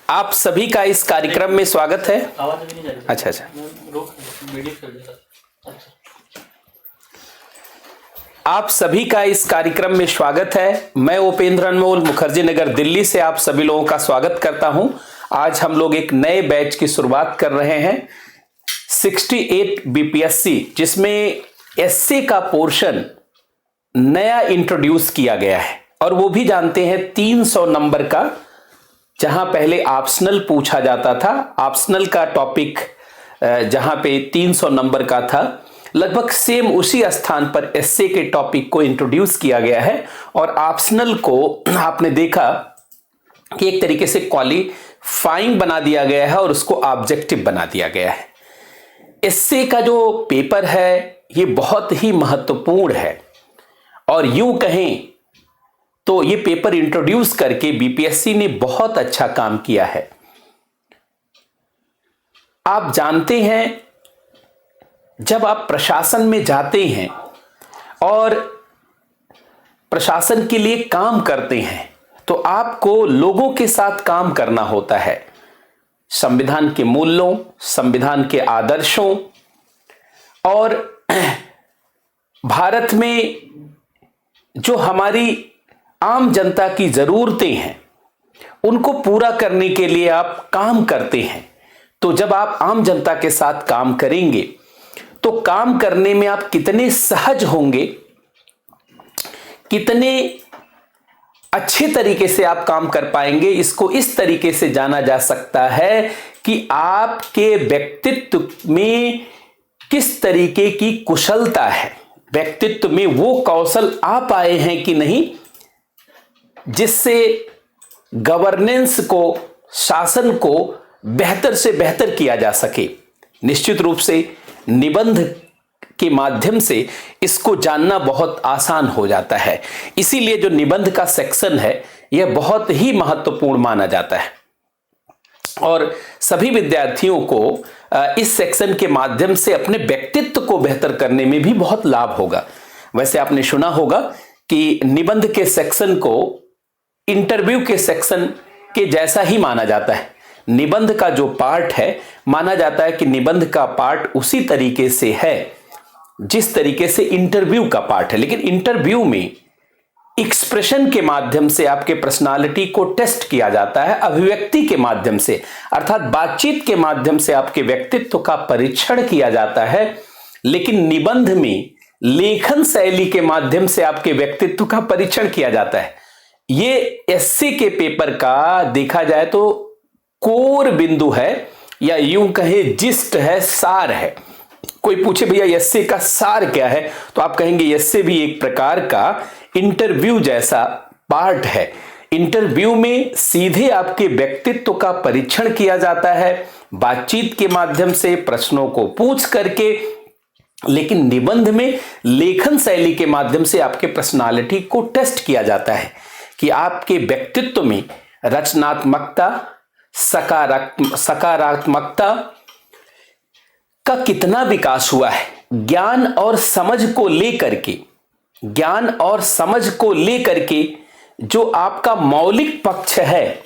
आप सभी का इस कार्यक्रम में स्वागत है। आवाज नहीं जा रही। अच्छा अच्छा, वीडियो कर देता। अच्छा, आप सभी का इस कार्यक्रम में स्वागत है। मैं उपेंद्र अनमोल मुखर्जी नगर दिल्ली से आप सभी लोगों का स्वागत करता हूं। आज हम लोग एक नए बैच की शुरुआत कर रहे हैं 68 बीपीएससी, जिसमें एसए का पोर्शन नया इंट्रोड्यूस किया गया है और वो भी जानते हैं 300 नंबर का। जहां पहले ऑप्शनल पूछा जाता था, ऑप्शनल का टॉपिक जहां पे 300 नंबर का था, लगभग सेम उसी स्थान पर एसए के टॉपिक को इंट्रोड्यूस किया गया है और ऑप्शनल को आपने देखा कि एक तरीके से क्वालिफाइंग बना दिया गया है और उसको ऑब्जेक्टिव बना दिया गया है। एसए का जो पेपर है ये बहुत ही महत्वपूर्ण है और यूं कहें तो ये पेपर इंट्रोड्यूस करके बीपीएससी ने बहुत अच्छा काम किया है। आप जानते हैं, जब आप प्रशासन में जाते हैं और प्रशासन के लिए काम करते हैं तो आपको लोगों के साथ काम करना होता है। संविधान के मूल्यों, संविधान के आदर्शों और भारत में जो हमारी आम जनता की जरूरतें हैं उनको पूरा करने के लिए आप काम करते हैं। तो जब आप आम जनता के साथ काम करेंगे तो काम करने में आप कितने सहज होंगे, कितने अच्छे तरीके से आप काम कर पाएंगे, इसको इस तरीके से जाना जा सकता है कि आपके व्यक्तित्व में किस तरीके की कुशलता है, व्यक्तित्व में वो कौशल आ पाए हैं कि नहीं, जिससे गवर्नेंस को, शासन को बेहतर से बेहतर किया जा सके। निश्चित रूप से निबंध के माध्यम से इसको जानना बहुत आसान हो जाता है। इसीलिए जो निबंध का सेक्शन है यह बहुत ही महत्वपूर्ण माना जाता है और सभी विद्यार्थियों को इस सेक्शन के माध्यम से अपने व्यक्तित्व को बेहतर करने में भी बहुत लाभ होगा। वैसे आपने सुना होगा कि निबंध के सेक्शन को इंटरव्यू के सेक्शन के जैसा ही माना जाता है। निबंध का जो पार्ट है, माना जाता है कि निबंध का पार्ट उसी तरीके से है जिस तरीके से इंटरव्यू का पार्ट है, लेकिन इंटरव्यू में एक्सप्रेशन के माध्यम से आपके पर्सनालिटी को टेस्ट किया जाता है, अभिव्यक्ति के माध्यम से, अर्थात बातचीत के माध्यम से आपके व्यक्तित्व का परीक्षण किया जाता है। लेकिन निबंध में लेखन शैली के माध्यम से आपके व्यक्तित्व का परीक्षण किया जाता है। ये एसए के पेपर का देखा जाए तो कोर बिंदु है, या यूं कहे जिस्ट है, सार है। कोई पूछे भैया एसए का सार क्या है, तो आप कहेंगे एसए भी एक प्रकार का इंटरव्यू जैसा पार्ट है। इंटरव्यू में सीधे आपके व्यक्तित्व का परीक्षण किया जाता है बातचीत के माध्यम से, प्रश्नों को पूछ करके, लेकिन निबंध में लेखन शैली के माध्यम से आपके पर्सनालिटी को टेस्ट किया जाता है कि आपके व्यक्तित्व में रचनात्मकता, सकारात्मकता का कितना विकास हुआ है। ज्ञान और समझ को लेकर के जो आपका मौलिक पक्ष है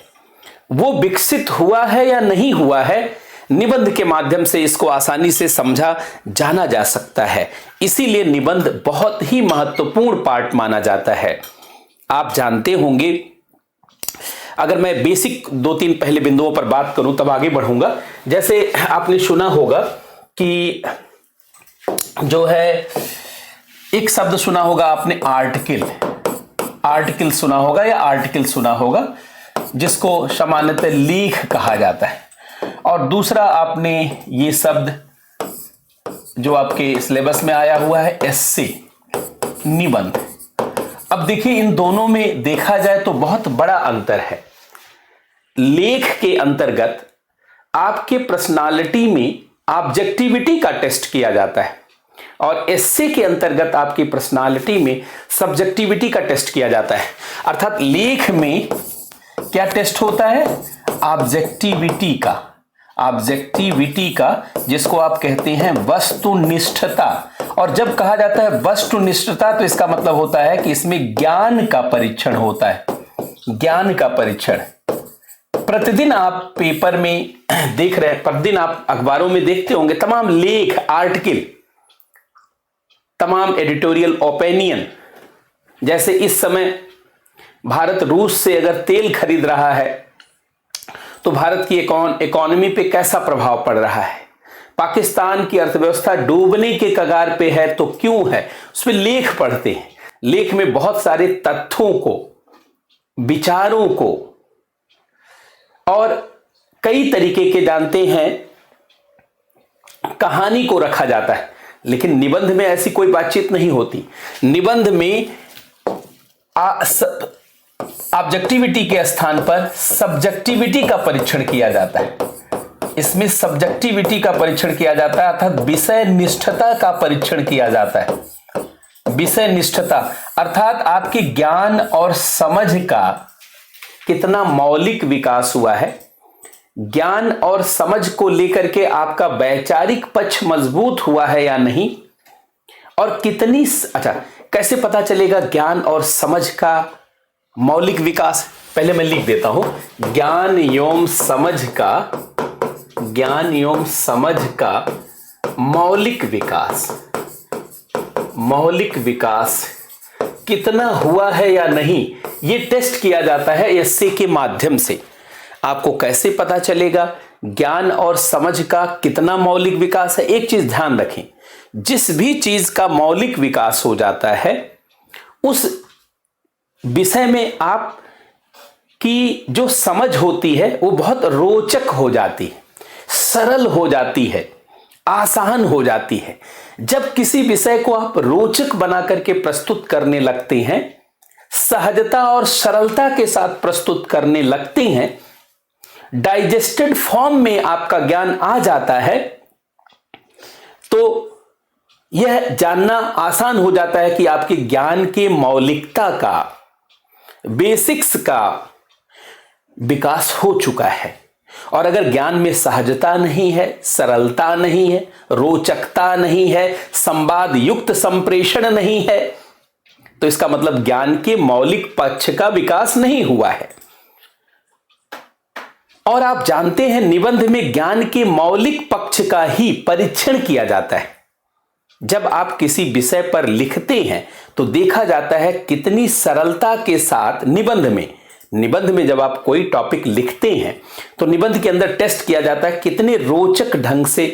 वो विकसित हुआ है या नहीं हुआ है, निबंध के माध्यम से इसको आसानी से समझा जाना जा सकता है। इसीलिए निबंध बहुत ही महत्वपूर्ण पार्ट माना जाता है। आप जानते होंगे, अगर मैं बेसिक 2-3 पहले बिंदुओं पर बात करूं तब आगे बढ़ूंगा। जैसे आपने सुना होगा कि जो है एक शब्द सुना होगा आपने, आर्टिकल सुना होगा या आर्टिकल सुना होगा, जिसको सामान्यतः लेख कहा जाता है। और दूसरा आपने ये शब्द जो आपके सिलेबस में आया हुआ है एस्से, निबंध। अब देखिए इन दोनों में देखा जाए तो बहुत बड़ा अंतर है। लेख के अंतर्गत आपके पर्सनालिटी में ऑब्जेक्टिविटी का टेस्ट किया जाता है और एस्से के अंतर्गत आपकी पर्सनालिटी में सब्जेक्टिविटी का टेस्ट किया जाता है। अर्थात लेख में क्या टेस्ट होता है, ऑब्जेक्टिविटी का, जिसको आप कहते हैं वस्तुनिष्ठता। और जब कहा जाता है वस्तुनिष्ठता तो इसका मतलब होता है कि इसमें ज्ञान का परीक्षण होता है, ज्ञान का परीक्षण। प्रतिदिन आप पेपर में देख रहे हैं, प्रतिदिन आप अखबारों में देखते होंगे तमाम लेख, आर्टिकल, तमाम एडिटोरियल ओपिनियन। जैसे इस समय भारत रूस से अगर तेल खरीद रहा है तो भारत की इकोनॉमी पे कैसा प्रभाव पड़ रहा है, पाकिस्तान की अर्थव्यवस्था डूबने के कगार पे है तो क्यों है, उस पर लेख पढ़ते हैं। लेख में बहुत सारे तथ्यों को, विचारों को और कई तरीके के जानते हैं कहानी को रखा जाता है। लेकिन निबंध में ऐसी कोई बातचीत नहीं होती। निबंध में ऑब्जेक्टिविटी के स्थान पर सब्जेक्टिविटी का परीक्षण किया जाता है। इसमें सब्जेक्टिविटी का परीक्षण किया जाता है, अर्थात विषय निष्ठता का परीक्षण किया जाता है। विषय निष्ठता अर्थात आपके ज्ञान और समझ का कितना मौलिक विकास हुआ है, ज्ञान और समझ को लेकर के आपका वैचारिक पक्ष मजबूत हुआ है या नहीं, और कितनी कैसे पता चलेगा ज्ञान और समझ का मौलिक विकास। पहले मैं लिख देता हूं, ज्ञान एवं समझ का मौलिक विकास कितना हुआ है या नहीं, यह टेस्ट किया जाता है एसए के माध्यम से। आपको कैसे पता चलेगा ज्ञान और समझ का कितना मौलिक विकास है? एक चीज ध्यान रखें, जिस भी चीज का मौलिक विकास हो जाता है उस विषय में आप की जो समझ होती है वो बहुत रोचक हो जाती है, सरल हो जाती है, आसान हो जाती है। जब किसी विषय को आप रोचक बना करके प्रस्तुत करने लगते हैं, सहजता और सरलता के साथ प्रस्तुत करने लगते हैं, डाइजेस्टेड फॉर्म में आपका ज्ञान आ जाता है, तो यह जानना आसान हो जाता है कि आपके ज्ञान के मौलिकता का, बेसिक्स का विकास हो चुका है। और अगर ज्ञान में सहजता नहीं है, सरलता नहीं है, रोचकता नहीं है, संवाद युक्त संप्रेषण नहीं है, तो इसका मतलब ज्ञान के मौलिक पक्ष का विकास नहीं हुआ है। और आप जानते हैं निबंध में ज्ञान के मौलिक पक्ष का ही परीक्षण किया जाता है। जब आप किसी विषय पर लिखते हैं तो देखा जाता है कितनी सरलता के साथ निबंध में जब आप कोई टॉपिक लिखते हैं तो निबंध के अंदर टेस्ट किया जाता है कितने रोचक ढंग से,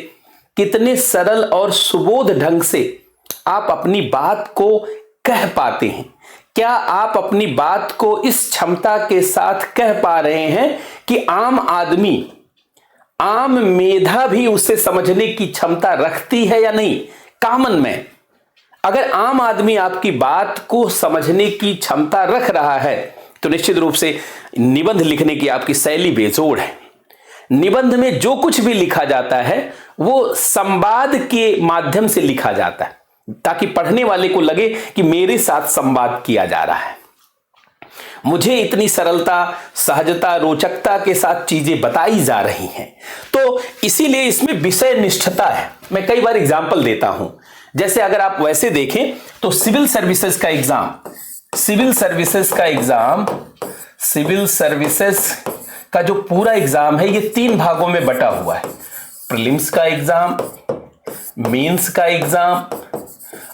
कितने सरल और सुबोध ढंग से आप अपनी बात को कह पाते हैं। क्या आप अपनी बात को इस क्षमता के साथ कह पा रहे हैं कि आम आदमी, आम मेधा भी उसे समझने की क्षमता रखती है या नहीं? कॉमन मैन, अगर आम आदमी आपकी बात को समझने की क्षमता रख रहा है तो निश्चित रूप से निबंध लिखने की आपकी शैली बेजोड़ है। निबंध में जो कुछ भी लिखा जाता है वो संवाद के माध्यम से लिखा जाता है, ताकि पढ़ने वाले को लगे कि मेरे साथ संवाद किया जा रहा है, मुझे इतनी सरलता, सहजता, रोचकता के साथ चीजें बताई जा रही हैं। तो इसीलिए इसमें विषय निष्ठता है। मैं कई बार एग्जाम्पल देता हूं, जैसे अगर आप वैसे देखें तो सिविल सर्विसेज का जो पूरा एग्जाम है ये 3 भागों में बटा हुआ है। प्रीलिम्स का एग्जाम, मेंस का एग्जाम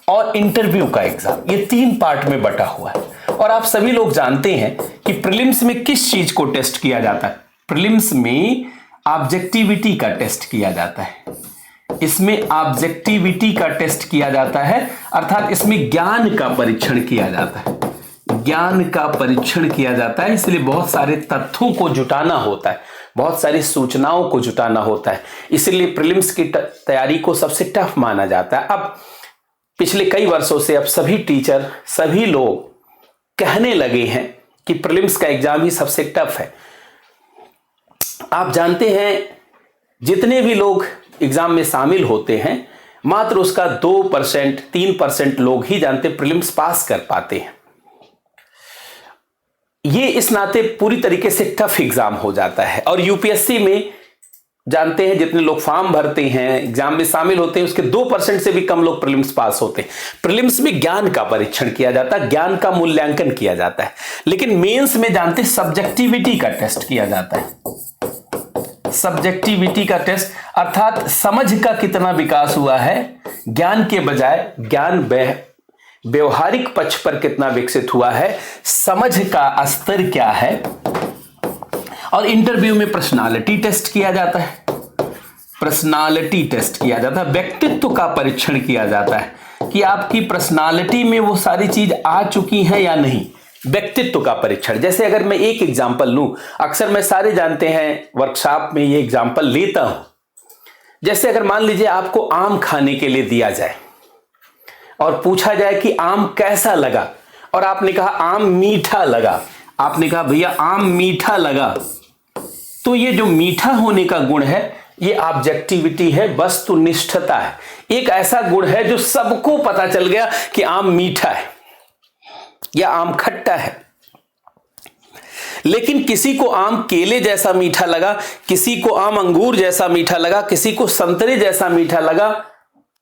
और इंटरव्यू का एग्जाम, ये 3 पार्ट में बटा हुआ है। और आप सभी लोग जानते हैं कि प्रीलिम्स में किस चीज को टेस्ट किया जाता है? प्रीलिम्स में ऑब्जेक्टिविटी का टेस्ट किया जाता है। इसमें ऑब्जेक्टिविटी का टेस्ट किया जाता है, अर्थात इसमें ज्ञान का परीक्षण किया जाता है। ज्ञान का परीक्षण किया जाता है, इसलिए बहुत सारे तथ्यों को जुटाना होता है, बहुत सारी सूचनाओं को जुटाना होता है। इसलिए प्रीलिम्स की तैयारी को सबसे टफ माना जाता है। अब पिछले कई वर्षों से अब सभी टीचर, सभी लोग कहने लगे हैं कि प्रीलिम्स का एग्जाम ही सबसे टफ है। आप जानते हैं जितने भी लोग एग्जाम में शामिल होते हैं मात्र उसका 2%, 3% लोग ही जानते प्रीलिम्स पास कर पाते हैं। ये इस नाते पूरी तरीके से टफ एग्जाम हो जाता है। और यूपीएससी में जानते हैं जितने लोग फॉर्म भरते हैं, एग्जाम में शामिल होते हैं, उसके 2% से भी कम लोग प्रीलिम्स पास होते हैं। प्रीलिम्स में ज्ञान का परीक्षण किया जाता है, ज्ञान का मूल्यांकन किया जाता है, लेकिन मेंस में जानते हैं सब्जेक्टिविटी का टेस्ट किया जाता है। सब्जेक्टिविटी का टेस्ट अर्थात समझ का कितना विकास हुआ है, ज्ञान के बजाय ज्ञान व्यवहारिक पक्ष पर कितना विकसित हुआ है, समझ का स्तर क्या है। और इंटरव्यू में पर्सनालिटी टेस्ट किया जाता है, पर्सनालिटी टेस्ट किया जाता है, व्यक्तित्व का परीक्षण किया जाता है कि आपकी पर्सनालिटी में वो सारी चीज आ चुकी है या नहीं, व्यक्तित्व का परीक्षण। जैसे अगर मैं एक एग्जांपल लूं, अक्सर मैं सारे जानते हैं वर्कशॉप में ये एग्जांपल लेता हूं। जैसे अगर मान लीजिए आपको आम खाने के लिए दिया जाए और पूछा जाए कि आम कैसा लगा, और आपने कहा आम मीठा लगा, आपने कहा भैया आम मीठा लगा, तो ये जो मीठा होने का गुण है ये ऑब्जेक्टिविटी है, वस्तुनिष्ठता है। एक ऐसा गुण है जो सबको पता चल गया कि आम मीठा है या आम खट्टा है। लेकिन किसी को आम केले जैसा मीठा लगा, किसी को आम अंगूर जैसा मीठा लगा, किसी को संतरे जैसा मीठा लगा,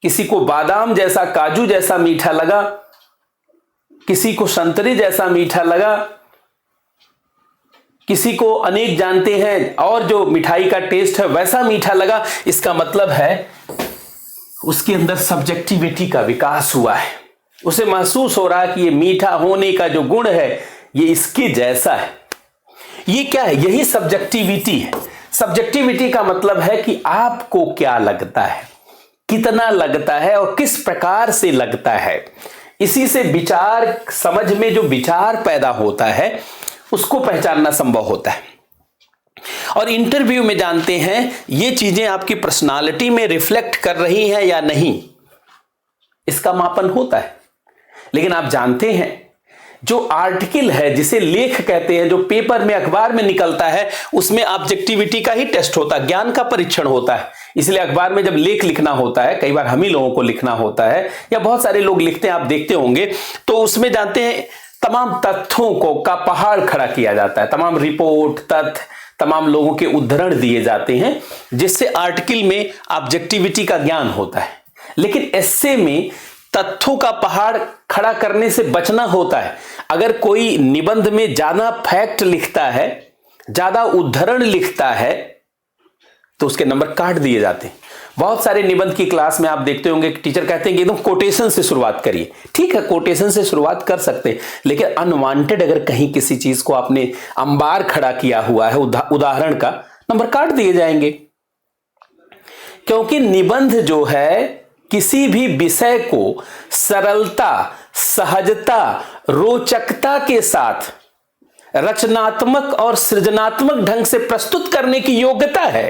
किसी को बादाम जैसा, काजू जैसा मीठा लगा, किसी को संतरे जैसा मीठा लगा, किसी को अनेक जानते हैं और जो मिठाई का टेस्ट है वैसा मीठा लगा। इसका मतलब है उसके अंदर सब्जेक्टिविटी का विकास हुआ है, उसे महसूस हो रहा है कि ये मीठा होने का जो गुण है ये इसके जैसा है। ये क्या है? यही सब्जेक्टिविटी है। सब्जेक्टिविटी का मतलब है कि आपको क्या लगता है, कितना लगता है और किस प्रकार से लगता है। इसी से विचार, समझ में जो विचार पैदा होता है उसको पहचानना संभव होता है। और इंटरव्यू में जानते हैं ये चीजें आपकी पर्सनालिटी में रिफ्लेक्ट कर रही हैं या नहीं, इसका मापन होता है। लेकिन आप जानते हैं जो आर्टिकल है, जिसे लेख कहते हैं, जो पेपर में, अखबार में निकलता है, उसमें ऑब्जेक्टिविटी का ही टेस्ट होता है, ज्ञान का परीक्षण होता है। इसलिए अखबार में जब लेख लिखना होता है, कई बार हम ही लोगों को लिखना होता है या बहुत सारे लोग लिखते हैं, आप देखते होंगे, तो उसमें जानते हैं तमाम तथ्यों को का पहाड़ खड़ा किया जाता है, तमाम रिपोर्ट, तथ्य, तमाम लोगों के उद्धरण दिए जाते हैं, जिससे आर्टिकल में ऑब्जेक्टिविटी का ज्ञान होता है। लेकिन एस्से में तथ्यों का पहाड़ खड़ा करने से बचना होता है। अगर कोई निबंध में ज्यादा फैक्ट लिखता है, ज्यादा उद्धरण लिखता है, तो उसके नंबर काट दिए जाते हैं। बहुत सारे निबंध की क्लास में आप देखते होंगे कि टीचर कहते हैं कि एकदम कोटेशन से शुरुआत करिए। ठीक है, कोटेशन से शुरुआत कर सकते हैं, लेकिन अनवांटेड अगर कहीं किसी चीज को आपने अंबार खड़ा किया हुआ है उदाहरण का, नंबर काट दिए जाएंगे। क्योंकि निबंध जो है किसी भी विषय को सरलता, सहजता, रोचकता के साथ रचनात्मक और सृजनात्मक ढंग से प्रस्तुत करने की योग्यता है।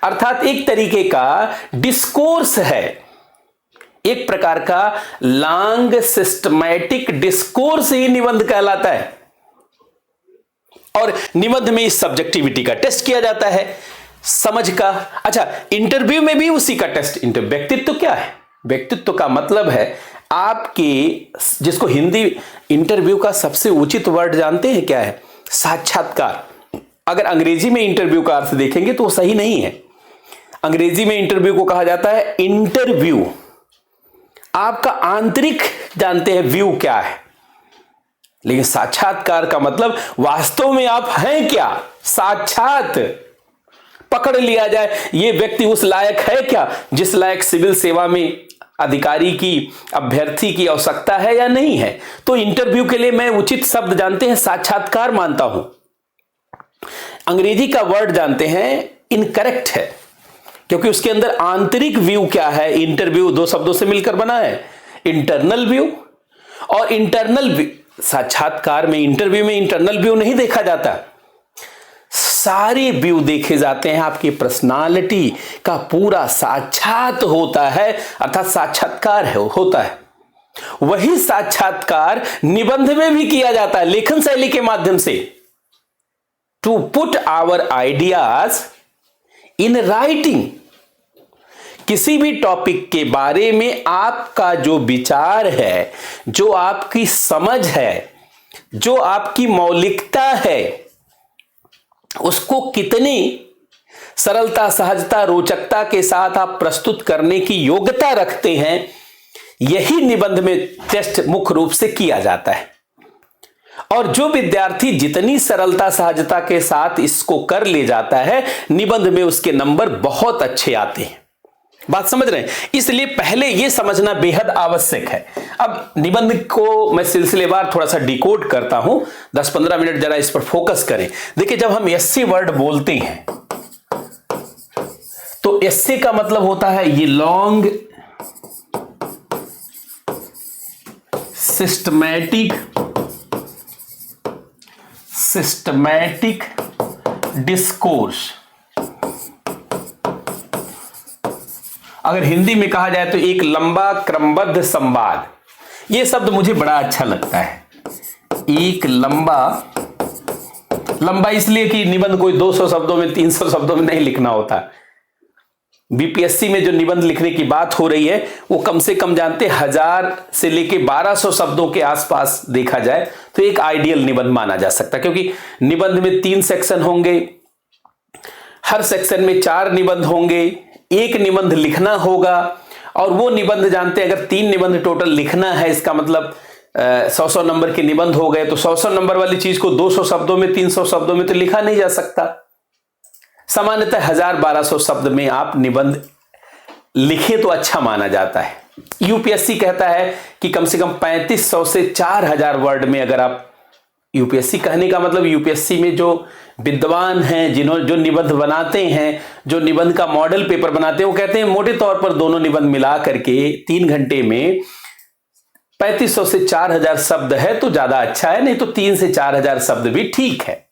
अर्थात एक तरीके का डिस्कोर्स है, एक प्रकार का लॉन्ग सिस्टमैटिक डिस्कोर्स ही निबंध कहलाता है। और निबंध में इस सब्जेक्टिविटी का टेस्ट किया जाता है, समझ का। अच्छा, इंटरव्यू में भी उसी का टेस्ट। व्यक्तित्व क्या है? व्यक्तित्व का मतलब है आपके, जिसको हिंदी इंटरव्यू का सबसे उचित वर्ड जानते हैं क्या है? साक्षात्कार। अगर अंग्रेजी में इंटरव्यू का अर्थ देखेंगे तो वो सही नहीं है। अंग्रेजी में इंटरव्यू को कहा जाता है इंटरव्यू। आपका आंतरिक जानते हैं व्यू क्या है, लेकिन साक्षात्कार का मतलब वास्तव में आप हैं क्या, साक्षात पकड़ लिया जाए ये व्यक्ति उस लायक है क्या जिस लायक सिविल सेवा में अधिकारी की, अभ्यर्थी की आवश्यकता है या नहीं है। तो इंटरव्यू के लिए मैं उचित शब्द जानते हैं साक्षात्कार मानता हूं। अंग्रेजी का वर्ड जानते हैं इनकरेक्ट है, क्योंकि उसके अंदर आंतरिक व्यू क्या है। इंटरव्यू दो शब्दों से मिलकर बना है, इंटरनल व्यू और इंटरनल व्यू। साक्षात्कार में, इंटरव्यू में इंटरनल व्यू नहीं देखा जाता, सारे व्यू देखे जाते हैं। आपकी पर्सनालिटी का पूरा साक्षात होता है, अर्थात साक्षात्कार है होता है। वही साक्षात्कार निबंध में भी किया जाता है, लेखन शैली के माध्यम से। To put our ideas in writing. किसी भी टॉपिक के बारे में आपका जो विचार है, जो आपकी समझ है, जो आपकी मौलिकता है, उसको कितनी सरलता, सहजता, रोचकता के साथ आप प्रस्तुत करने की योग्यता रखते हैं, यही निबंध में टेस्ट मुख्य रूप से किया जाता है। और जो विद्यार्थी जितनी सरलता, सहजता के साथ इसको कर ले जाता है, निबंध में उसके नंबर बहुत अच्छे आते हैं। बात समझ रहे हैं? इसलिए पहले यह समझना बेहद आवश्यक है। अब निबंध को मैं सिलसिलेवार थोड़ा सा डिकोड करता हूं, 10-15 मिनट जरा इस पर फोकस करें। देखिए, जब हम एस्से वर्ड बोलते हैं तो एस्से का मतलब होता है ये लॉन्ग सिस्टमैटिक डिस्कोर्स। अगर हिंदी में कहा जाए तो एक लंबा क्रमबद्ध संवाद। यह शब्द मुझे बड़ा अच्छा लगता है। एक लंबा इसलिए कि निबंध कोई 200 शब्दों में, 300 शब्दों में नहीं लिखना होता। बीपीएससी में जो निबंध लिखने की बात हो रही है वो कम से कम जानते 1000 से लेके 1200 शब्दों के आसपास देखा जाए तो एक आइडियल निबंध माना जा सकता है, क्योंकि निबंध में 3 सेक्शन होंगे, हर सेक्शन में 4 निबंध होंगे, एक निबंध लिखना होगा। और वो निबंध जानते हैं, अगर 3 निबंध टोटल लिखना है, इसका मतलब 100-100 नंबर के निबंध हो गए, तो 100-100 नंबर वाली चीज को 200 शब्दों में, 300 शब्दों में तो लिखा नहीं जा सकता। सामान्यतः 1000-1200 शब्द में आप निबंध लिखे तो अच्छा माना जाता है। यूपीएससी कहता है कि कम से कम 3500 से 4000 वर्ड में अगर आप, यूपीएससी कहने का मतलब यूपीएससी में जो विद्वान हैं, जो निबंध बनाते हैं, जो निबंध का मॉडल पेपर बनाते हैं, वो कहते हैं मोटे तौर पर दोनों निबंध मिला करके 3 घंटे में 3500 से 4000 शब्द है तो ज्यादा अच्छा है, नहीं तो 3 से 4000 शब्द भी ठीक है।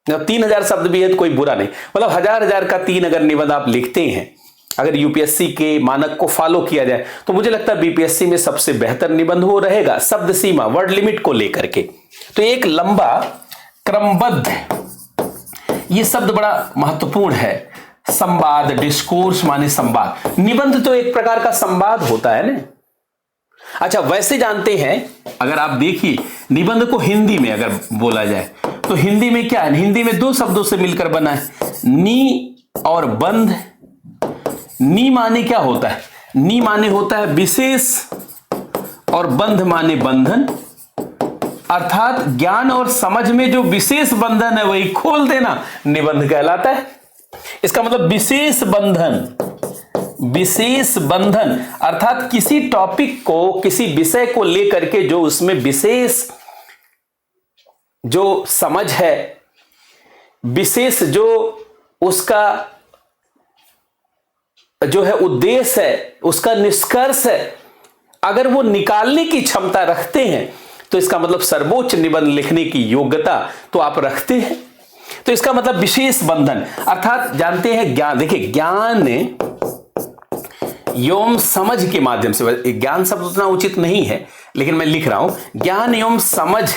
3000 शब्द भी है तो कोई बुरा नहीं, मतलब 1000 का 3 अगर निबंध आप लिखते हैं, अगर यूपीएससी के मानक को फॉलो किया जाए तो मुझे लगता है बीपीएससी में सबसे बेहतर निबंध वो रहेगा, शब्द सीमा, वर्ड लिमिट को लेकर के। तो एक लंबा क्रमबद्ध, ये शब्द बड़ा महत्वपूर्ण है। संवाद, डिस्कोर्स माने संवाद। निबंध तो एक प्रकार का संवाद होता है ना। अच्छा, वैसे जानते हैं, अगर आप देखिए निबंध को हिंदी में अगर बोला जाए तो हिंदी में क्या है? हिंदी में 2 शब्दों से मिलकर बना है, नी और बंध। नी माने क्या होता है? नी माने होता है विशेष और बंध माने बंधन, अर्थात ज्ञान और समझ में जो विशेष बंधन है वही खोल देना निबंध कहलाता है। इसका मतलब विशेष बंधन अर्थात किसी टॉपिक को, किसी विषय को लेकर के जो उसमें विशेष जो समझ है, विशेष जो उसका जो है उद्देश्य है, उसका निष्कर्ष है, अगर वो निकालने की क्षमता रखते हैं तो इसका मतलब सर्वोच्च निबंध लिखने की योग्यता तो आप रखते हैं। तो इसका मतलब विशेष बंधन अर्थात जानते हैं ज्ञान। देखिए, ज्ञान एवं समझ के माध्यम से, ज्ञान शब्द उतना उचित नहीं है लेकिन मैं लिख रहा हूं, ज्ञान एवं समझ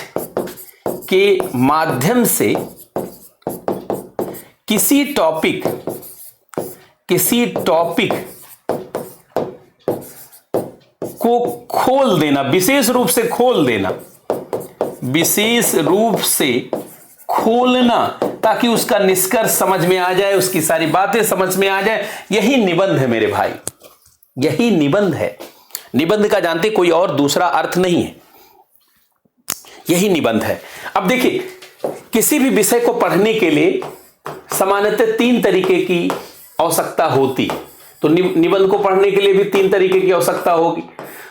के माध्यम से किसी टॉपिक को खोल देना, विशेष रूप से खोल देना, विशेष रूप से खोलना, ताकि उसका निष्कर्ष समझ में आ जाए, उसकी सारी बातें समझ में आ जाए। यही निबंध है मेरे भाई, यही निबंध है। निबंध का जानते कोई और दूसरा अर्थ नहीं है, यही निबंध है। अब देखिए, किसी भी विषय को पढ़ने के लिए सामान्यतः 3 तरीके की आवश्यकता होती, तो निबंध को पढ़ने के लिए भी 3 तरीके की आवश्यकता होगी।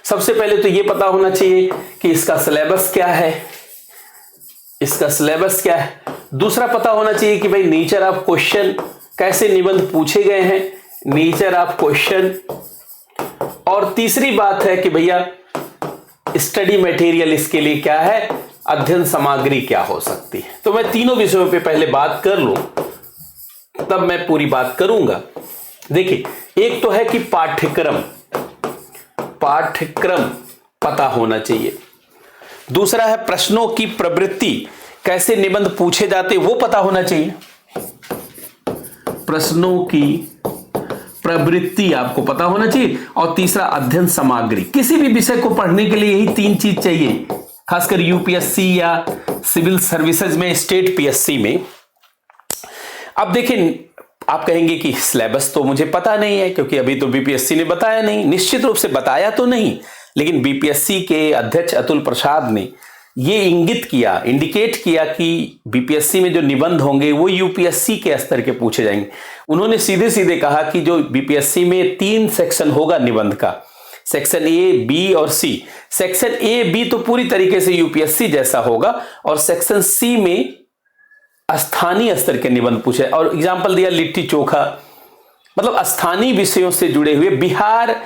सबसे पहले तो यह पता होना चाहिए कि इसका सिलेबस क्या है, इसका सिलेबस क्या है। दूसरा पता होना चाहिए कि भाई नेचर ऑफ क्वेश्चन, कैसे निबंध पूछे गए हैं, नेचर ऑफ क्वेश्चन। और तीसरी बात है कि भैया स्टडी मटेरियल इसके लिए क्या है, अध्ययन सामग्री क्या हो सकती है। तो मैं तीनों विषयों पे पहले बात कर लूं तब मैं पूरी बात करूंगा। देखिए, एक तो है कि पाठ्यक्रम पता होना चाहिए। दूसरा है प्रश्नों की प्रवृत्ति, कैसे निबंध पूछे जाते वो पता होना चाहिए। प्रश्नों की प्रवृत्ति आपको पता होना चाहिए। और तीसरा अध्ययन सामग्री। किसी भी विषय को पढ़ने के लिए यही 3 चीज चाहिए, खासकर यूपीएससी या सिविल सर्विसेज में, स्टेट पीएससी में। अब देखिए, आप कहेंगे कि सिलेबस तो मुझे पता नहीं है, क्योंकि अभी तो बीपीएससी ने बताया नहीं। निश्चित रूप से बताया तो नहीं, लेकिन बीपीएससी के अध्यक्ष अतुल प्रसाद ने ये इंडिकेट किया कि बीपीएससी में जो निबंध होंगे वो यूपीएससी के स्तर के पूछे जाएंगे। उन्होंने सीधे सीधे कहा कि जो बीपीएससी में 3 सेक्शन होगा निबंध का, सेक्शन ए, बी और सी। सेक्शन ए, बी तो पूरी तरीके से यूपीएससी जैसा होगा, और सेक्शन सी में स्थानीय स्तर के निबंध पूछे। और एग्जाम्पल दिया लिट्टी चोखा, मतलब स्थानीय विषयों से जुड़े हुए बिहार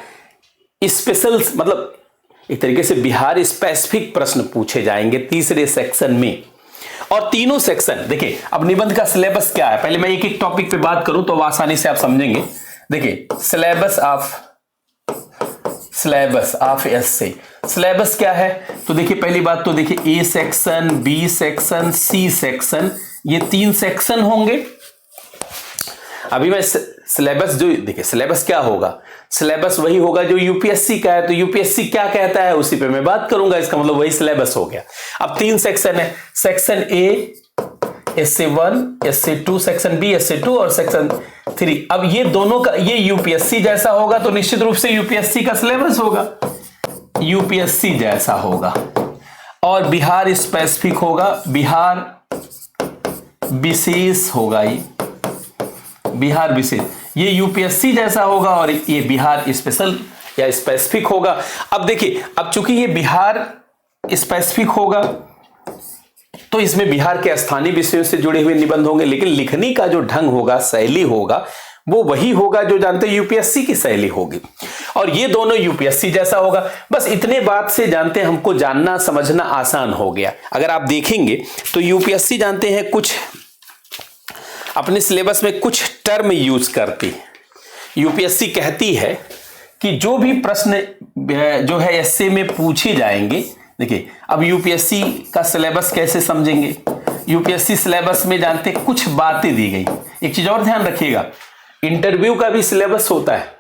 स्पेशल, मतलब एक तरीके से बिहार स्पेसिफिक प्रश्न पूछे जाएंगे तीसरे सेक्शन में। और तीनों सेक्शन देखिए, अब निबंध का सिलेबस क्या है, पहले मैं एक एक टॉपिक पे बात करूं तो आसानी से आप समझेंगे। देखिए, सिलेबस ऑफ एसए, सिलेबस क्या है? तो देखिए, पहली बात तो देखिए, A section, B section, C section, ये 3 सेक्शन होंगे। अभी मैं सिलेबस जो देखिए, सिलेबस क्या होगा? सिलेबस वही होगा जो यूपीएससी का है। तो यूपीएससी क्या कहता है उसी पे मैं बात करूंगा, इसका मतलब वही सिलेबस हो गया। अब 3 सेक्शन है, section A SA1, SA2, section B SA2 और सेक्शन 3। अब ये दोनों का, ये यूपीएससी जैसा होगा तो निश्चित रूप से यूपीएससी का सिलेबस होगा, यूपीएससी जैसा होगा। और बिहार स्पेसिफिक होगा, बिहार विशेष होगा, ये बिहार विशेष, ये यूपीएससी जैसा होगा, और ये बिहार स्पेशल या स्पेसिफिक होगा। अब देखिए, अब चूंकि ये बिहार स्पेसिफिक होगा तो इसमें बिहार के स्थानीय विषयों से जुड़े हुए निबंध होंगे, लेकिन लिखने का जो ढंग होगा, शैली होगा, वो वही होगा जो जानते यूपीएससी की शैली होगी। और ये दोनों यूपीएससी जैसा होगा। बस इतने बात से जानते हैं, हमको जानना समझना आसान हो गया। अगर आप देखेंगे तो यूपीएससी जानते हैं कुछ अपने सिलेबस में कुछ टर्म यूज करती है। यूपीएससी कहती है कि जो भी प्रश्न जो है एसए में पूछे जाएंगे, देखिए अब यूपीएससी का सिलेबस कैसे समझेंगे? यूपीएससी सिलेबस में जानते कुछ बातें दी गई। एक चीज और ध्यान रखिएगा, इंटरव्यू का भी सिलेबस होता है।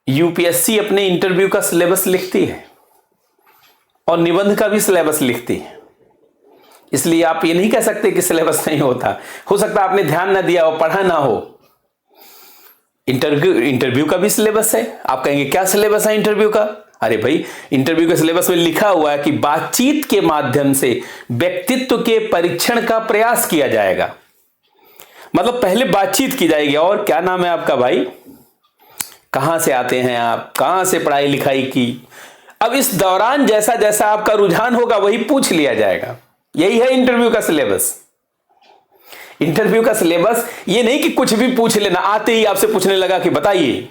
यूपीएससी अपने इंटरव्यू का सिलेबस लिखती है और निबंध का भी सिलेबस लिखती है, इसलिए आप ये नहीं कह सकते कि सिलेबस नहीं होता। हो सकता है आपने ध्यान ना दिया हो, पढ़ा ना हो। इंटरव्यू का भी सिलेबस है। आप कहेंगे क्या सिलेबस है इंटरव्यू का? अरे भाई, इंटरव्यू के सिलेबस में लिखा हुआ है कि बातचीत के माध्यम से व्यक्तित्व के परीक्षण का प्रयास किया जाएगा। मतलब पहले बातचीत की जाएगी, और क्या नाम है आपका भाई, कहां से आते हैं आप, कहां से पढ़ाई लिखाई की। अब इस दौरान जैसा जैसा आपका रुझान होगा वही पूछ लिया जाएगा। यही है इंटरव्यू का सिलेबस। इंटरव्यू का सिलेबस ये नहीं कि कुछ भी पूछ लेना, आते ही आपसे पूछने लगा कि बताइए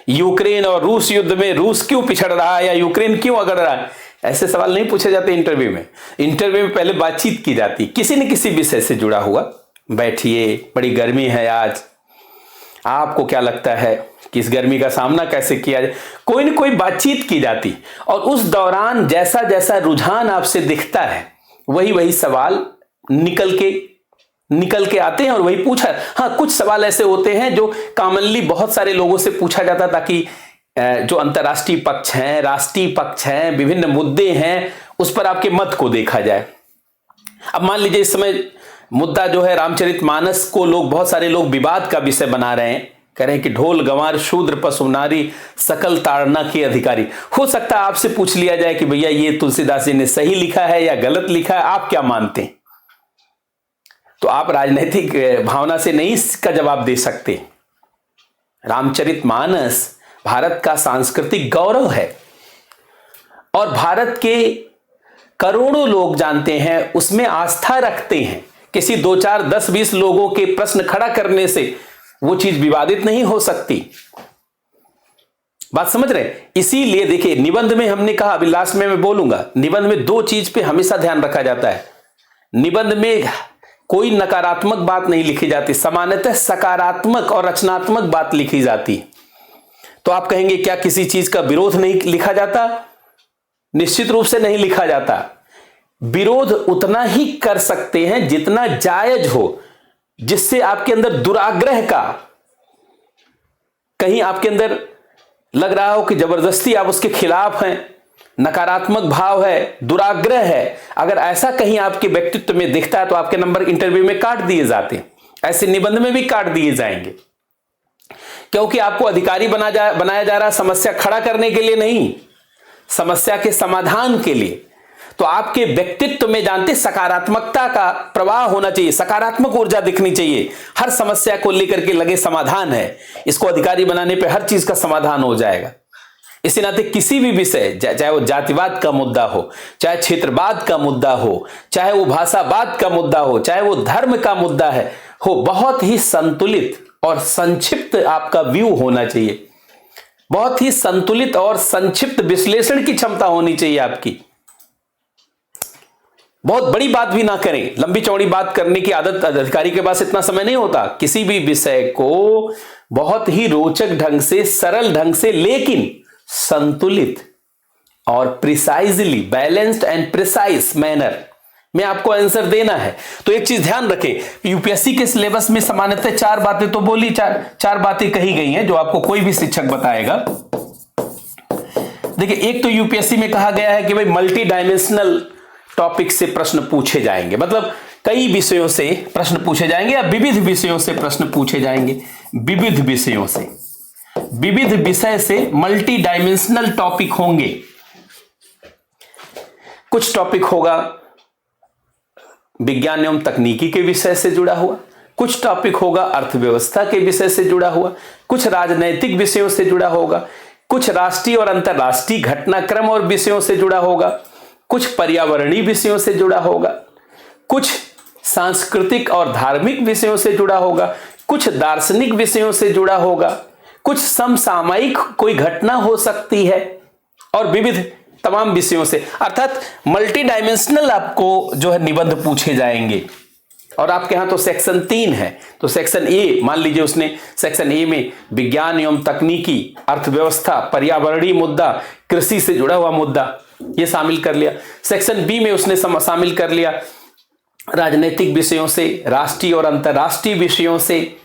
यूक्रेन और रूस युद्ध में रूस क्यों पिछड़ रहा है या यूक्रेन क्यों अगड़ रहा है। ऐसे सवाल नहीं पूछे जाते इंटरव्यू में। इंटरव्यू में पहले बातचीत की जाती, किसी न किसी विषय से जुड़ा हुआ। बैठिए, बड़ी गर्मी है आज, आपको क्या लगता है कि इस गर्मी का सामना कैसे किया जाए, कोई न कोई बातचीत की जाती। और उस दौरान जैसा जैसा रुझान आपसे दिखता है वही वही सवाल निकल के आते हैं और वही पूछा। हाँ, कुछ सवाल ऐसे होते हैं जो कॉमनली बहुत सारे लोगों से पूछा जाता, ताकि जो अंतर्राष्ट्रीय पक्ष हैं, राष्ट्रीय पक्ष हैं, विभिन्न मुद्दे हैं, उस पर आपके मत को देखा जाए। अब मान लीजिए इस समय मुद्दा जो है रामचरितमानस को बहुत सारे लोग विवाद का विषय बना रहे हैं, कह रहे हैं कि ढोल गंवार शूद्र पशु नारी सकल ताड़ना के अधिकारी। हो सकता है आपसे पूछ लिया जाए कि भैया ये तुलसीदास जी ने सही लिखा है या गलत लिखा है, आप क्या मानते हैं? तो आप राजनीतिक भावना से नहीं इसका जवाब दे सकते। रामचरितमानस भारत का सांस्कृतिक गौरव है और भारत के करोड़ों लोग जानते हैं, उसमें आस्था रखते हैं। किसी 2, 4, 10, 20 लोगों के प्रश्न खड़ा करने से वो चीज विवादित नहीं हो सकती। बात समझ रहे? इसीलिए देखिए, निबंध में हमने कहा, अभी लास्ट में मैं बोलूंगा, निबंध में 2 चीज पे हमेशा ध्यान रखा जाता है। निबंध में कोई नकारात्मक बात नहीं लिखी जाती, सामान्यतः सकारात्मक और रचनात्मक बात लिखी जाती। तो आप कहेंगे क्या किसी चीज का विरोध नहीं लिखा जाता? निश्चित रूप से नहीं लिखा जाता। विरोध उतना ही कर सकते हैं जितना जायज हो, जिससे आपके अंदर दुराग्रह का, कहीं आपके अंदर लग रहा हो कि जबरदस्ती आप उसके खिलाफ हैं, नकारात्मक भाव है, दुराग्रह है। अगर ऐसा कहीं आपके व्यक्तित्व में दिखता है तो आपके नंबर इंटरव्यू में काट दिए जाते हैं। ऐसे निबंध में भी काट दिए जाएंगे, क्योंकि आपको अधिकारी बनाया जा रहा समस्या खड़ा करने के लिए नहीं, समस्या के समाधान के लिए। तो आपके व्यक्तित्व में जानते सकारात्मकता का प्रवाह होना चाहिए, सकारात्मक ऊर्जा दिखनी चाहिए। हर समस्या को लेकर के लगे समाधान है, इसको अधिकारी बनाने पे हर चीज का समाधान हो जाएगा। इसी नाते किसी भी विषय, चाहे वो जातिवाद का मुद्दा हो, चाहे क्षेत्रवाद का मुद्दा हो, चाहे वो भाषावाद का मुद्दा हो, चाहे वो धर्म का मुद्दा हो, बहुत ही संतुलित और संक्षिप्त आपका व्यू होना चाहिए। बहुत ही संतुलित और संक्षिप्त विश्लेषण की क्षमता होनी चाहिए आपकी। बहुत बड़ी बात भी ना करें, लंबी चौड़ी बात करने की आदत, अधिकारी के पास इतना समय नहीं होता। किसी भी विषय को बहुत ही रोचक ढंग से, सरल ढंग से, लेकिन संतुलित और precisely, balanced and precise manner में आपको आंसर देना है। तो एक चीज ध्यान रखें, यूपीएससी के सिलेबस में सामान्यतः 4 बातें तो बोली, चार बातें कही गई हैं जो आपको कोई भी शिक्षक बताएगा। देखिए, एक तो यूपीएससी में कहा गया है कि भाई मल्टी डायमेंशनल टॉपिक से प्रश्न पूछे जाएंगे, मतलब कई विषयों से प्रश्न पूछे जाएंगे या विविध विषयों से प्रश्न पूछे जाएंगे। विविध विषयों से, विविध विषय से मल्टी डायमेंशनल टॉपिक होंगे। कुछ टॉपिक होगा विज्ञान एवं तकनीकी के विषय से जुड़ा हुआ, कुछ टॉपिक होगा अर्थव्यवस्था के विषय से जुड़ा हुआ, कुछ राजनैतिक विषयों से जुड़ा होगा, कुछ राष्ट्रीय और अंतर्राष्ट्रीय घटनाक्रम और विषयों से जुड़ा होगा, कुछ पर्यावरणीय विषयों से जुड़ा होगा, कुछ सांस्कृतिक और धार्मिक विषयों से जुड़ा होगा, कुछ दार्शनिक विषयों से जुड़ा होगा, कुछ समसामयिक कोई घटना हो सकती है, और विविध तमाम विषयों से। अर्थात मल्टी डायमेंशनल आपको जो है निबंध पूछे जाएंगे। और आपके यहां तो सेक्शन 3 है, तो सेक्शन ए, मान लीजिए उसने सेक्शन ए में विज्ञान एवं तकनीकी, अर्थव्यवस्था, पर्यावरणीय मुद्दा, कृषि से जुड़ा हुआ मुद्दा ये शामिल कर लिया। सेक्शन बी में उसने शामिल कर लिया राजनीतिक विषयों से, राष्ट्रीय और अंतर्राष्ट्रीय विषयों से,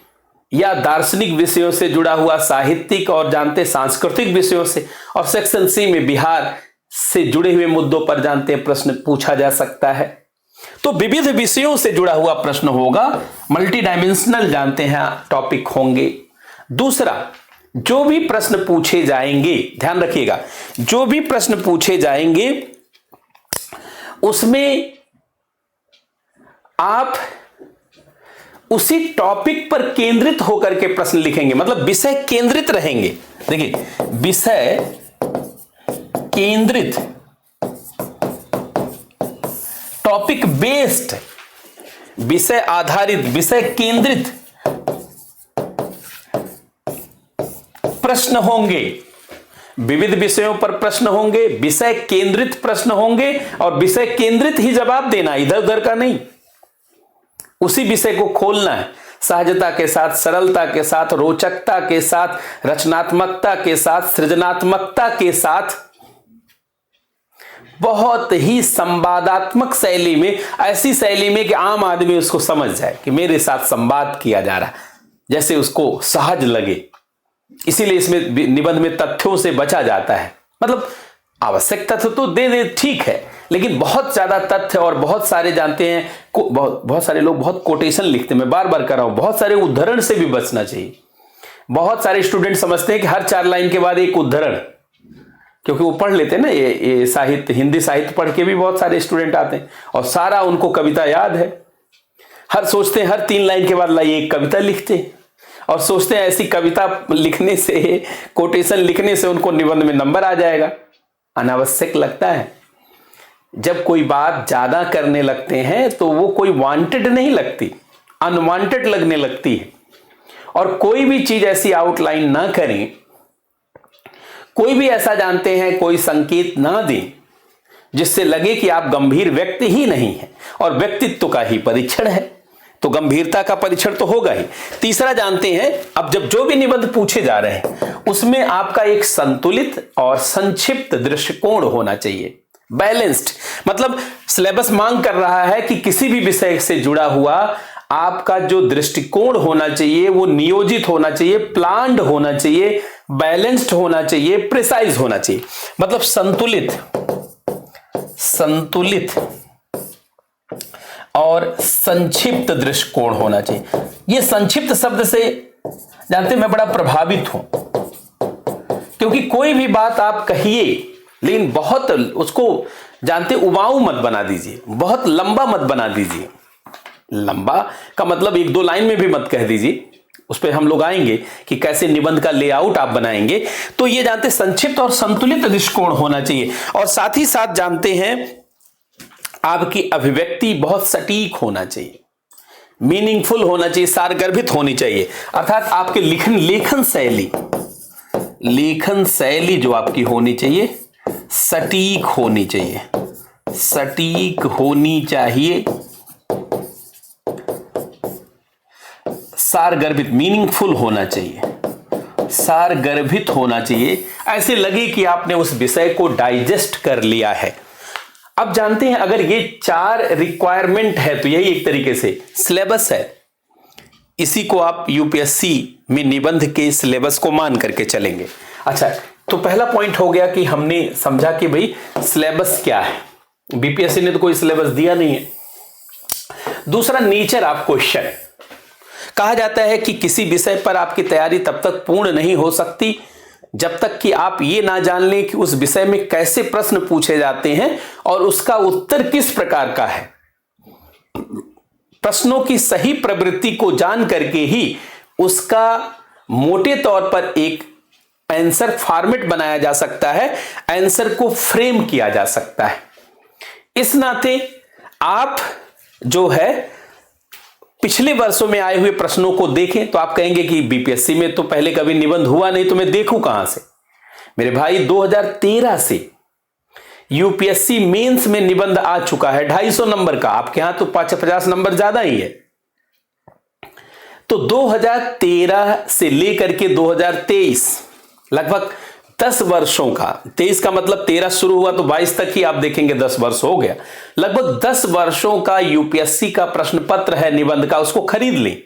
या दार्शनिक विषयों से जुड़ा हुआ साहित्यिक और जानते सांस्कृतिक विषयों से। और सेक्शन सी में बिहार से जुड़े हुए मुद्दों पर जानते प्रश्न पूछा जा सकता है। तो विविध विषयों से जुड़ा हुआ प्रश्न होगा, मल्टी डायमेंशनल जानते हैं टॉपिक होंगे। दूसरा, जो भी प्रश्न पूछे जाएंगे, ध्यान रखिएगा, जो भी प्रश्न पूछे जाएंगे उसमें आप उसी टॉपिक पर केंद्रित होकर के प्रश्न लिखेंगे, मतलब विषय केंद्रित रहेंगे। देखिए, विषय केंद्रित, टॉपिक बेस्ड, विषय आधारित, विषय केंद्रित प्रश्न होंगे। विविध विषयों पर प्रश्न होंगे, विषय केंद्रित प्रश्न होंगे, और विषय केंद्रित ही जवाब देना, इधर उधर का नहीं। उसी विषय को खोलना है सहजता के साथ, सरलता के साथ, रोचकता के साथ, रचनात्मकता के साथ, सृजनात्मकता के साथ, बहुत ही संवादात्मक शैली में, ऐसी शैली में कि आम आदमी उसको समझ जाए कि मेरे साथ संवाद किया जा रहा है, जैसे उसको सहज लगे। इसीलिए इसमें निबंध में तथ्यों से बचा जाता है। मतलब आवश्यक तथ्य तो दे दे ठीक है, लेकिन बहुत ज्यादा तथ्य और बहुत सारे जानते हैं, बहुत सारे लोग बहुत कोटेशन लिखते हैं, मैं बार बार कर रहा हूं, बहुत सारे उद्धरण से भी बचना चाहिए। बहुत सारे स्टूडेंट समझते हैं कि हर 4 लाइन के बाद एक उद्धरण, क्योंकि वो पढ़ लेते हैं ना, ये साहित्य, हिंदी साहित्य पढ़ के भी बहुत सारे स्टूडेंट आते हैं और सारा उनको कविता याद है। हर सोचते हैं हर 3 लाइन के बाद लाइए एक कविता लिखते हैं, और सोचते हैं ऐसी कविता लिखने से, कोटेशन लिखने से उनको निबंध में नंबर आ जाएगा। अनावश्यक लगता है। जब कोई बात ज्यादा करने लगते हैं तो वो कोई वांटेड नहीं लगती, अनवांटेड लगने लगती है। और कोई भी चीज ऐसी आउटलाइन ना करें, कोई भी ऐसा जानते हैं कोई संकेत ना दें जिससे लगे कि आप गंभीर व्यक्ति ही नहीं है, और व्यक्तित्व का ही परीक्षण है, तो गंभीरता का परीक्षण तो होगा ही। तीसरा जानते हैं, अब जब जो भी निबंध पूछे जा रहे हैं उसमें आपका एक संतुलित और संक्षिप्त दृष्टिकोण होना चाहिए, बैलेंस्ड। मतलब सिलेबस मांग कर रहा है कि किसी भी विषय से जुड़ा हुआ आपका जो दृष्टिकोण होना चाहिए वो नियोजित होना चाहिए, प्लान्ड होना चाहिए, बैलेंस्ड होना चाहिए, प्रिसाइज होना चाहिए। मतलब संतुलित और संक्षिप्त दृष्टिकोण होना चाहिए। ये संक्षिप्त शब्द से जानते मैं बड़ा प्रभावित हूं, क्योंकि कोई भी बात आप कहिए लेकिन बहुत उसको जानते उबाऊ मत बना दीजिए, बहुत लंबा मत बना दीजिए। लंबा का मतलब 1-2 लाइन में भी मत कह दीजिए, उस पर हम लोग आएंगे कि कैसे निबंध का लेआउट आप बनाएंगे। तो ये जानते संक्षिप्त और संतुलित दृष्टिकोण होना चाहिए, और साथ ही साथ जानते हैं आपकी अभिव्यक्ति बहुत सटीक होना चाहिए, मीनिंगफुल होना चाहिए, सारगर्भित होनी चाहिए। अर्थात आपके लेखन शैली जो आपकी होनी चाहिए सटीक होनी चाहिए, सटीक होनी चाहिए, सारगर्भित मीनिंगफुल होना चाहिए, सारगर्भित होना चाहिए, ऐसे लगे कि आपने उस विषय को डाइजेस्ट कर लिया है। अब जानते हैं अगर ये 4 रिक्वायरमेंट है तो यही एक तरीके से सिलेबस है। इसी को आप यूपीएससी में निबंध के सिलेबस को मान करके चलेंगे। अच्छा, तो पहला पॉइंट हो गया कि हमने समझा कि भाई सिलेबस क्या है। बीपीएससी ने तो कोई सिलेबस दिया नहीं है। दूसरा, नेचर ऑफ क्वेश्चन। कहा जाता है कि किसी विषय पर आपकी तैयारी तब तक पूर्ण नहीं हो सकती जब तक कि आप ये ना जान लें कि उस विषय में कैसे प्रश्न पूछे जाते हैं और उसका उत्तर किस प्रकार का है। प्रश्नों की सही प्रवृत्ति को जान करके ही उसका मोटे तौर पर एक आंसर फॉर्मेट बनाया जा सकता है, आंसर को फ्रेम किया जा सकता है। इस नाते आप जो है पिछले वर्षों में आए हुए प्रश्नों को देखें तो आप कहेंगे कि बीपीएससी में तो पहले कभी निबंध हुआ नहीं, तो मैं देखूं कहां से। मेरे भाई 2013 से यूपीएससी मेंस में निबंध आ चुका है 250 नंबर का। आपके यहां तो 50 नंबर ज्यादा ही है। तो 2013 से लेकर के 2023 लगभग 10 वर्षों का, 23 का मतलब 13 शुरू हुआ तो 22 तक ही आप देखेंगे 10 वर्ष हो गया। लगभग 10 वर्षों का यूपीएससी का प्रश्न पत्र है निबंध का, उसको खरीद लें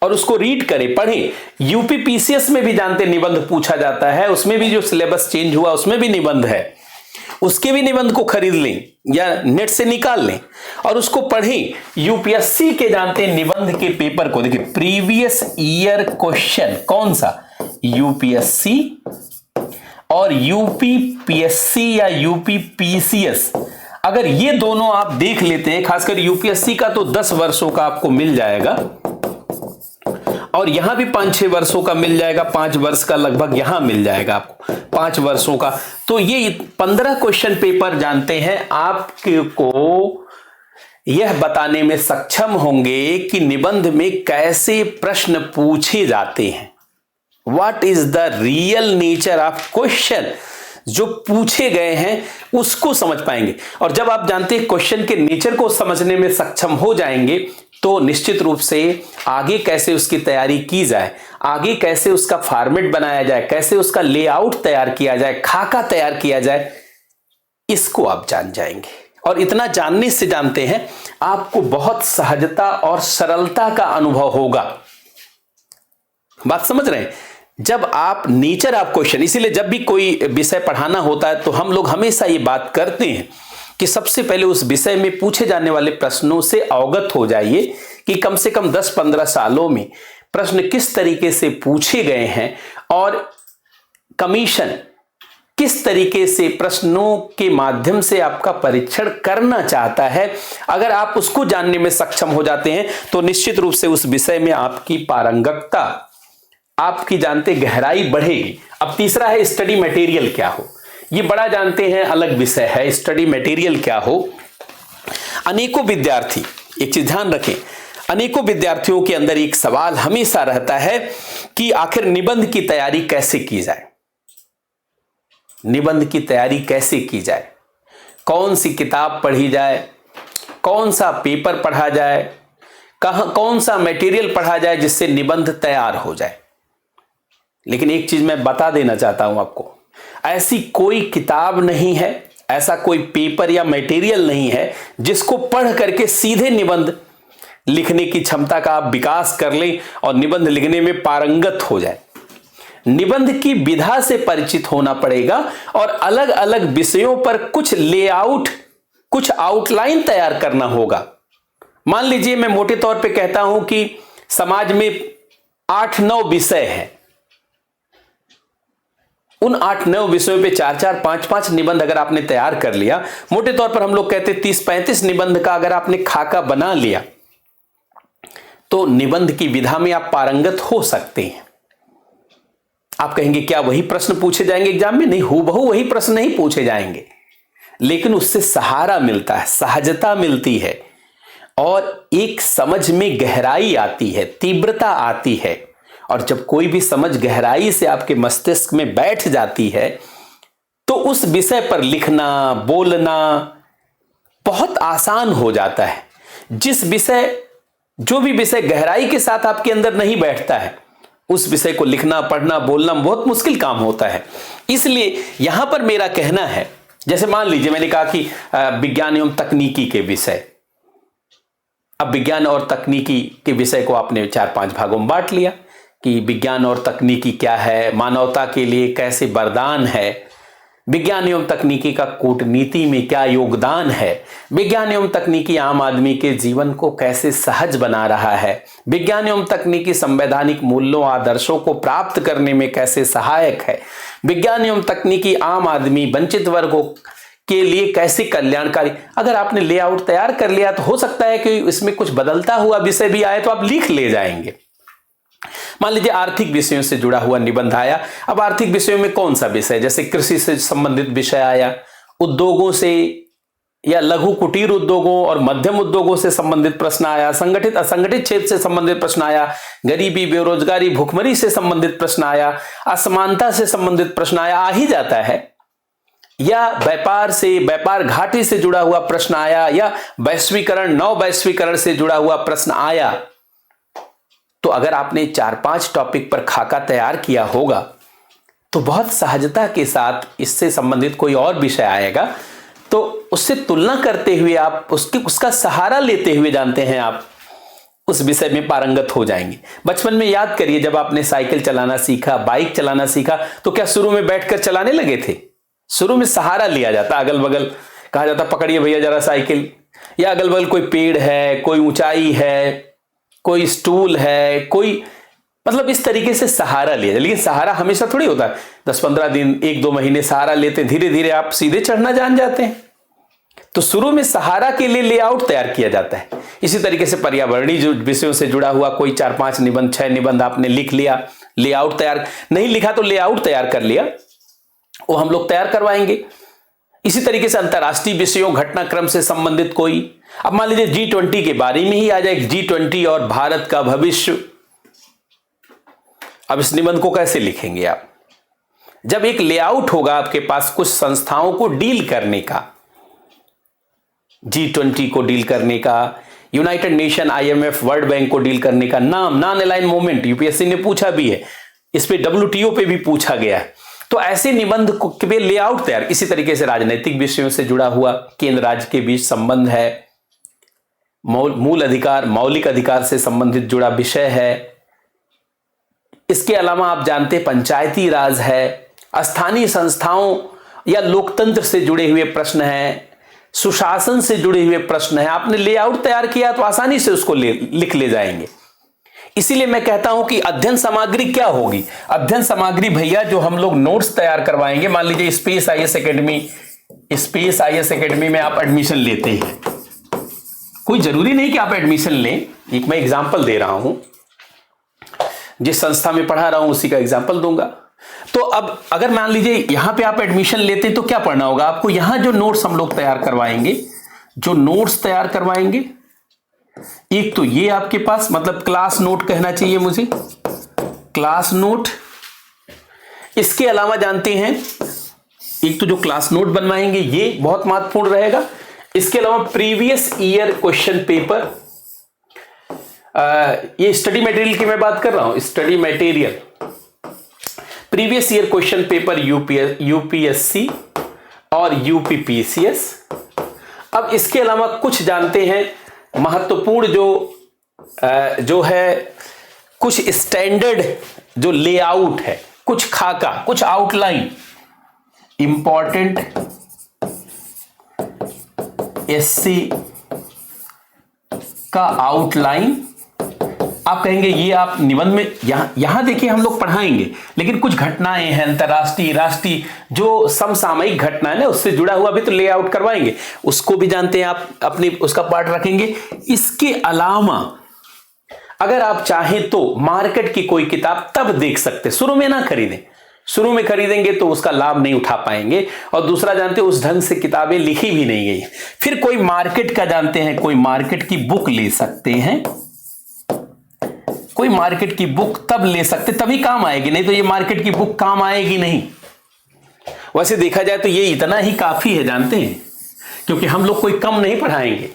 और उसको रीड करें, पढ़ें। यूपीपीसीएस में भी जानते निबंध पूछा जाता है, उसमें भी जो सिलेबस चेंज हुआ उसमें भी निबंध है, उसके भी निबंध को खरीद लें या नेट से निकाल लें और उसको पढ़ें। यूपीएससी के जानते निबंध के पेपर को देखिए, प्रीवियस ईयर क्वेश्चन कौन सा, यूपीएससी और यूपीपीएससी या यूपीपीसीएस, अगर ये दोनों आप देख लेते हैं, खासकर यूपीएससी का तो 10 वर्षों का आपको मिल जाएगा और यहां भी 5-6 वर्षों का मिल जाएगा, 5 वर्ष का लगभग यहां मिल जाएगा आपको 5 वर्षों का। तो ये 15 क्वेश्चन पेपर जानते हैं आपको यह बताने में सक्षम होंगे कि निबंध में कैसे प्रश्न पूछे जाते हैं, what is the real nature of question, जो पूछे गए हैं उसको समझ पाएंगे। और जब आप जानते हैं क्वेश्चन के नेचर को समझने में सक्षम हो जाएंगे तो निश्चित रूप से आगे कैसे उसकी तैयारी की जाए, आगे कैसे उसका फॉर्मेट बनाया जाए, कैसे उसका लेआउट तैयार किया जाए, खाका तैयार किया जाए, इसको आप जान जाएंगे। और इतना जानने से जानते हैं आपको बहुत सहजता और सरलता का अनुभव होगा। बात समझ रहे हैं? जब आप नेचर ऑफ क्वेश्चन, इसीलिए जब भी कोई विषय पढ़ाना होता है तो हम लोग हमेशा ये बात करते हैं कि सबसे पहले उस विषय में पूछे जाने वाले प्रश्नों से अवगत हो जाइए कि कम से कम 10-15 सालों में प्रश्न किस तरीके से पूछे गए हैं और कमीशन किस तरीके से प्रश्नों के माध्यम से आपका परीक्षण करना चाहता है। अगर आप उसको जानने में सक्षम हो जाते हैं तो निश्चित रूप से उस विषय में आपकी पारंगतता, आपकी जानते गहराई बढ़ेगी। अब तीसरा है स्टडी मटेरियल क्या हो। ये बड़ा जानते हैं अलग विषय है, स्टडी मटेरियल क्या हो। अनेकों विद्यार्थी, एक चीज ध्यान रखें, अनेकों विद्यार्थियों के अंदर एक सवाल हमेशा रहता है कि आखिर निबंध की तैयारी कैसे की जाए, निबंध की तैयारी कैसे की जाए, कौन सी किताब पढ़ी जाए, कौन सा पेपर पढ़ा जाए, कौन सा मटेरियल पढ़ा जाए जिससे निबंध तैयार हो जाए। लेकिन एक चीज मैं बता देना चाहता हूं आपको, ऐसी कोई किताब नहीं है, ऐसा कोई पेपर या मटेरियल नहीं है जिसको पढ़ करके सीधे निबंध लिखने की क्षमता का आप विकास कर लें और निबंध लिखने में पारंगत हो जाए। निबंध की विधा से परिचित होना पड़ेगा और अलग अलग विषयों पर कुछ लेआउट, कुछ आउटलाइन तैयार करना होगा। मान लीजिए मैं मोटे तौर पे कहता हूं कि समाज में 8-9 विषय हैं। उन 8-9 विषयों पे 4-4, 5-5 निबंध अगर आपने तैयार कर लिया, मोटे तौर पर हम लोग कहते 30-35 निबंध का अगर आपने खाका बना लिया, तो निबंध की विधा में आप पारंगत हो सकते हैं। आप कहेंगे क्या वही प्रश्न पूछे जाएंगे एग्जाम में? नहीं, हूबहू वही प्रश्न नहीं पूछे जाएंगे, लेकिन उससे सहारा मिलता है, सहजता मिलती है, और एक समझ में गहराई आती है, तीव्रता आती है। और जब कोई भी समझ गहराई से आपके मस्तिष्क में बैठ जाती है, तो उस विषय पर लिखना, बोलना बहुत आसान हो जाता है। जो भी विषय गहराई के साथ आपके अंदर नहीं बैठता है, उस विषय को लिखना, पढ़ना, बोलना बहुत मुश्किल काम होता है। इसलिए यहां पर मेरा कहना है, जैसे मान लीजिए मैंने कहा कि विज्ञान एवं तकनीकी के विषय, अब विज्ञान और तकनीकी के विषय को आपने 4-5 भागों में बांट लिया कि विज्ञान और तकनीकी क्या है, मानवता के लिए कैसे वरदान है, विज्ञान एवं तकनीकी का कूटनीति में क्या योगदान है, विज्ञान एवं तकनीकी आम आदमी के जीवन को कैसे सहज बना रहा है, विज्ञान एवं तकनीकी संवैधानिक मूल्यों आदर्शों को प्राप्त करने में कैसे सहायक है, विज्ञान एवं तकनीकी आम आदमी वंचित वर्गों के लिए कैसे कल्याणकारी। अगर आपने लेआउट तैयार कर लिया तो हो सकता है कि इसमें कुछ बदलता हुआ विषय भी आए तो आप लिख ले जाएंगे। मान लीजिए आर्थिक विषयों से जुड़ा हुआ निबंध आया। अब आर्थिक विषयों में कौन सा विषय, जैसे कृषि से संबंधित विषय आया, उद्योगों से या लघु कुटीर उद्योगों और मध्यम उद्योगों से संबंधित प्रश्न आया, संगठित असंगठित क्षेत्र से संबंधित प्रश्न आया, गरीबी, बेरोजगारी, भुखमरी से संबंधित प्रश्न आया, असमानता से संबंधित प्रश्न आया, आ ही जाता है, या व्यापार घाटे से जुड़ा हुआ प्रश्न आया, या वैश्वीकरण, नव वैश्वीकरण से जुड़ा हुआ प्रश्न आया। तो अगर आपने 4-5 टॉपिक पर खाका तैयार किया होगा तो बहुत सहजता के साथ इससे संबंधित कोई और विषय आएगा तो उससे तुलना करते हुए आप उसका सहारा लेते हुए जानते हैं आप उस विषय में पारंगत हो जाएंगे। बचपन में याद करिए, जब आपने साइकिल चलाना सीखा, बाइक चलाना सीखा, तो क्या शुरू में बैठकर चलाने लगे थे? शुरू में सहारा लिया जाता, अगल बगल कहा जाता पकड़िए भैया जरा साइकिल, या अगल बगल कोई पेड़ है, कोई ऊंचाई है, कोई स्टूल है, कोई मतलब इस तरीके से सहारा लिया। लेकिन सहारा हमेशा थोड़ी होता है, 10-15 दिन, 1-2 महीने सहारा लेते, धीरे धीरे आप सीधे चढ़ना जान जाते हैं। तो शुरू में सहारा के लिए लेआउट तैयार किया जाता है। इसी तरीके से पर्यावरणीय जो विषयों से जुड़ा हुआ कोई 4-5 निबंध, 6 निबंध आपने लिख लिया, लेआउट तैयार नहीं लिखा तो लेआउट तैयार कर लिया, वो हम लोग तैयार करवाएंगे। इसी तरीके से अंतर्राष्ट्रीय विषयों, घटनाक्रम से संबंधित कोई, अब मान लीजिए G20 के बारे में ही आ जाए, G20 और भारत का भविष्य। अब इस निबंध को कैसे लिखेंगे आप? जब एक लेआउट होगा आपके पास कुछ संस्थाओं को डील करने का, G20 को डील करने का, United nation, IMF, world bank को डील करने का, नाम नॉन अलाइन मूवमेंट, यूपीएससी ने पूछा भी है, इस पे WTO पे भी पूछा गया है। तो ऐसे निबंध के लेआउट तैयार। इसी तरीके से राजनीतिक विषयों से जुड़ा हुआ, केंद्र राज्य के बीच संबंध है, मूल अधिकार, मौलिक अधिकार से संबंधित जुड़ा विषय है। इसके अलावा आप जानते पंचायती राज है, स्थानीय संस्थाओं या लोकतंत्र से जुड़े हुए प्रश्न हैं, सुशासन से जुड़े हुए प्रश्न हैं। आपने लेआउट तैयार किया तो आसानी से उसको लिख ले जाएंगे। इसीलिए मैं कहता हूं कि अध्ययन सामग्री क्या होगी? अध्ययन सामग्री भैया जो हम लोग नोट्स तैयार करवाएंगे, मान लीजिए स्पेस आईएएस एकेडमी में आप एडमिशन लेते हैं, कोई जरूरी नहीं कि आप एडमिशन लें, एक मैं एग्जांपल दे रहा हूं, जिस संस्था में पढ़ा रहा हूं उसी का एग्जांपल दूंगा। तो अब अगर मान लीजिए यहां पे आप एडमिशन लेते हैं तो क्या पढ़ना होगा आपको? यहां जो नोट्स हम लोग तैयार करवाएंगे, एक तो ये आपके पास मतलब क्लास नोट कहना चाहिए मुझे, क्लास नोट। इसके अलावा जानते हैं एक तो जो क्लास नोट बनवाएंगे ये बहुत महत्वपूर्ण रहेगा। इसके अलावा प्रीवियस ईयर क्वेश्चन पेपर, ये स्टडी मटेरियल की मैं बात कर रहा हूं, study material, previous year question paper UPSC और यूपीपीसीएस। अब इसके अलावा कुछ जानते हैं महत्वपूर्ण जो है कुछ स्टैंडर्ड जो लेआउट है, कुछ खाका, कुछ आउटलाइन, इंपॉर्टेंट एससी का आउटलाइन। आप कहेंगे ये आप निबंध में यहां देखिए हम लोग पढ़ाएंगे, लेकिन कुछ घटनाएं हैं अंतर्राष्ट्रीय राष्ट्रीय जो समसामयिक घटनाएं ना उससे जुड़ा हुआ भी तो लेआउट करवाएंगे, उसको भी जानते हैं आप अपनी उसका पार्ट रखेंगे। इसके अलावा अगर आप चाहें तो मार्केट की कोई किताब तब देख सकते, शुरू में ना खरीदें, शुरू में खरीदेंगे तो उसका लाभ नहीं उठा पाएंगे, और दूसरा जानते हैं उस ढंग से किताबें लिखी भी नहीं गई। फिर कोई मार्केट का जानते हैं, कोई मार्केट की बुक ले सकते हैं, कोई मार्केट की बुक तब ले सकते तभी काम आएगी, नहीं तो ये मार्केट की बुक काम आएगी नहीं। वैसे देखा जाए तो ये इतना ही काफी है जानते हैं, क्योंकि हम लोग कोई कम नहीं पढ़ाएंगे,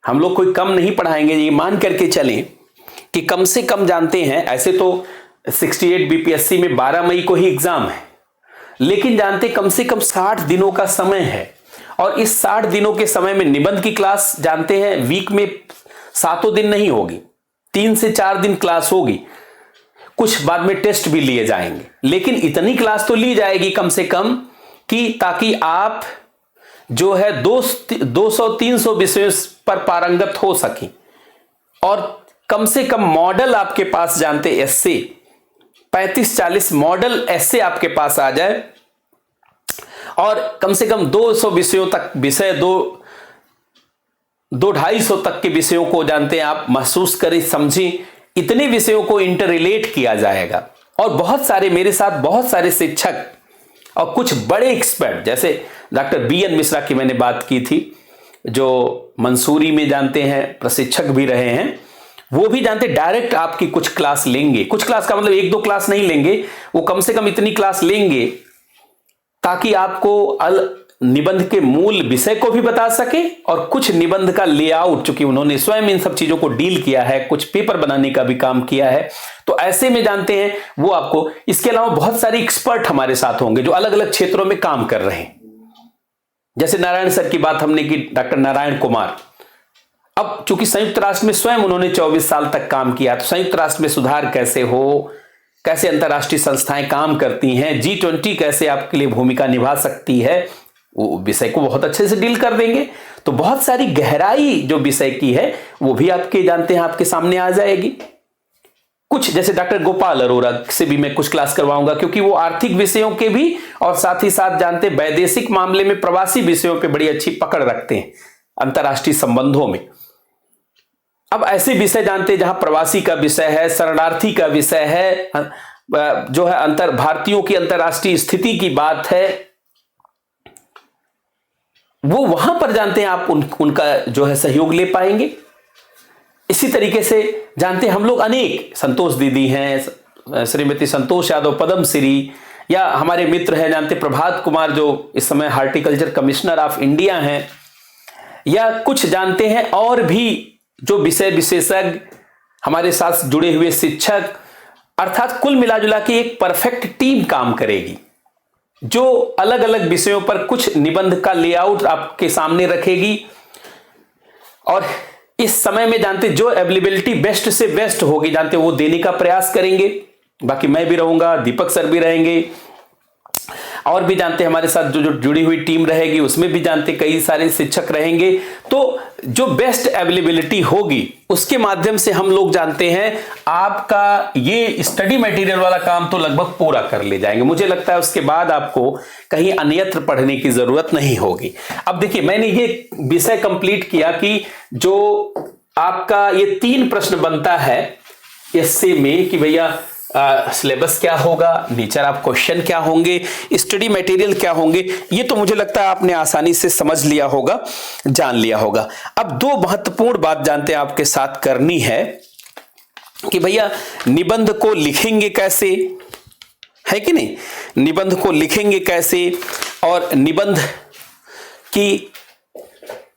हम लोग कोई कम नहीं पढ़ाएंगे। ये मान करके चलें कि कम से कम जानते हैं, ऐसे तो 68 बीपीएससी में 12 मई को ही एग्जाम है, लेकिन जानते कम से कम 60 दिनों का समय है, और इस 60 दिनों के समय में निबंध की क्लास जानते हैं वीक में 7 दिन नहीं होगी, 3 से 4 दिन क्लास होगी, कुछ बाद में टेस्ट भी लिए जाएंगे, लेकिन इतनी क्लास तो ली जाएगी कम से कम कि ताकि आप जो है 200-300 विषयों पर पारंगत हो सकें, और कम से कम मॉडल आपके पास जानते एस्से 35-40 मॉडल ऐसे आपके पास आ जाए, और कम से कम 200 विषयों तक विषय 200-250 तक के विषयों को जानते हैं आप महसूस करें समझें, इतने विषयों को इंटर रिलेट किया जाएगा। और बहुत सारे मेरे साथ बहुत सारे शिक्षक और कुछ बड़े एक्सपर्ट, जैसे डॉक्टर BN मिश्रा की मैंने बात की थी, जो मंसूरी में जानते हैं प्रशिक्षक भी रहे हैं, वो भी जानते डायरेक्ट आपकी कुछ क्लास लेंगे, कुछ क्लास का मतलब 1-2 क्लास नहीं लेंगे, वो कम से कम इतनी क्लास लेंगे ताकि आपको निबंध के मूल विषय को भी बता सके, और कुछ निबंध का लेआउट, चूंकि उन्होंने स्वयं इन सब चीजों को डील किया है, कुछ पेपर बनाने का भी काम किया है, तो ऐसे में जानते हैं वो आपको। इसके अलावा बहुत सारे एक्सपर्ट हमारे साथ होंगे जो अलग अलग क्षेत्रों में काम कर रहे हैं, जैसे नारायण सर की बात हमने की, डॉक्टर नारायण कुमार। अब चूंकि संयुक्त राष्ट्र में स्वयं उन्होंने 24 साल तक काम किया, तो संयुक्त राष्ट्र में सुधार कैसे हो, कैसे अंतर्राष्ट्रीय संस्थाएं काम करती हैं, G20 कैसे आपके लिए भूमिका निभा सकती है, वो विषय को बहुत अच्छे से डील कर देंगे। तो बहुत सारी गहराई जो विषय की है वो भी आपके जानते हैं आपके सामने आ जाएगी। कुछ जैसे डॉक्टर गोपाल अरोरा से भी मैं कुछ क्लास करवाऊंगा, क्योंकि वो आर्थिक विषयों के भी और साथ ही साथ जानते वैदेशिक मामले में प्रवासी विषयों पे बड़ी अच्छी पकड़ रखते हैं अंतर्राष्ट्रीय संबंधों में। अब ऐसे विषय जानते जहां प्रवासी का विषय है, शरणार्थी का विषय है, जो है भारतीयों की अंतर्राष्ट्रीय स्थिति की बात है, वो वहां पर जानते हैं आप उनका जो है सहयोग ले पाएंगे। इसी तरीके से जानते हैं हम लोग अनेक, संतोष दीदी हैं, श्रीमती संतोष यादव पद्मश्री, या हमारे मित्र हैं जानते प्रभात कुमार जो इस समय हार्टिकल्चर कमिश्नर ऑफ इंडिया हैं, या कुछ जानते हैं और भी जो विषय विशेषज्ञ हमारे साथ जुड़े हुए शिक्षक, अर्थात कुल मिलाजुला के एक परफेक्ट टीम काम करेगी जो अलग अलग विषयों पर कुछ निबंध का लेआउट आपके सामने रखेगी। और इस समय में जानते जो अवेलेबिलिटी बेस्ट से बेस्ट होगी जानते वो देने का प्रयास करेंगे। बाकी मैं भी रहूंगा, दीपक सर भी रहेंगे, और भी जानते हमारे साथ जो जुड़ी हुई टीम रहेगी उसमें भी जानते कई सारे शिक्षक रहेंगे। तो जो बेस्ट अवेलेबिलिटी होगी उसके माध्यम से हम लोग जानते हैं आपका ये स्टडी मटेरियल वाला काम तो लगभग पूरा कर ले जाएंगे। मुझे लगता है उसके बाद आपको कहीं अन्यत्र पढ़ने की जरूरत नहीं होगी। अब देखिए मैंने ये विषय कंप्लीट किया कि जो आपका ये 3 प्रश्न बनता है इससे में कि भैया सिलेबस क्या होगा, नेचर ऑफ क्वेश्चन क्या होंगे, स्टडी मटेरियल क्या होंगे, ये तो मुझे लगता है आपने आसानी से समझ लिया होगा, जान लिया होगा। अब 2 महत्वपूर्ण बात जानते हैं आपके साथ करनी है कि भैया निबंध को लिखेंगे कैसे, है कि नहीं, निबंध को लिखेंगे कैसे, और निबंध की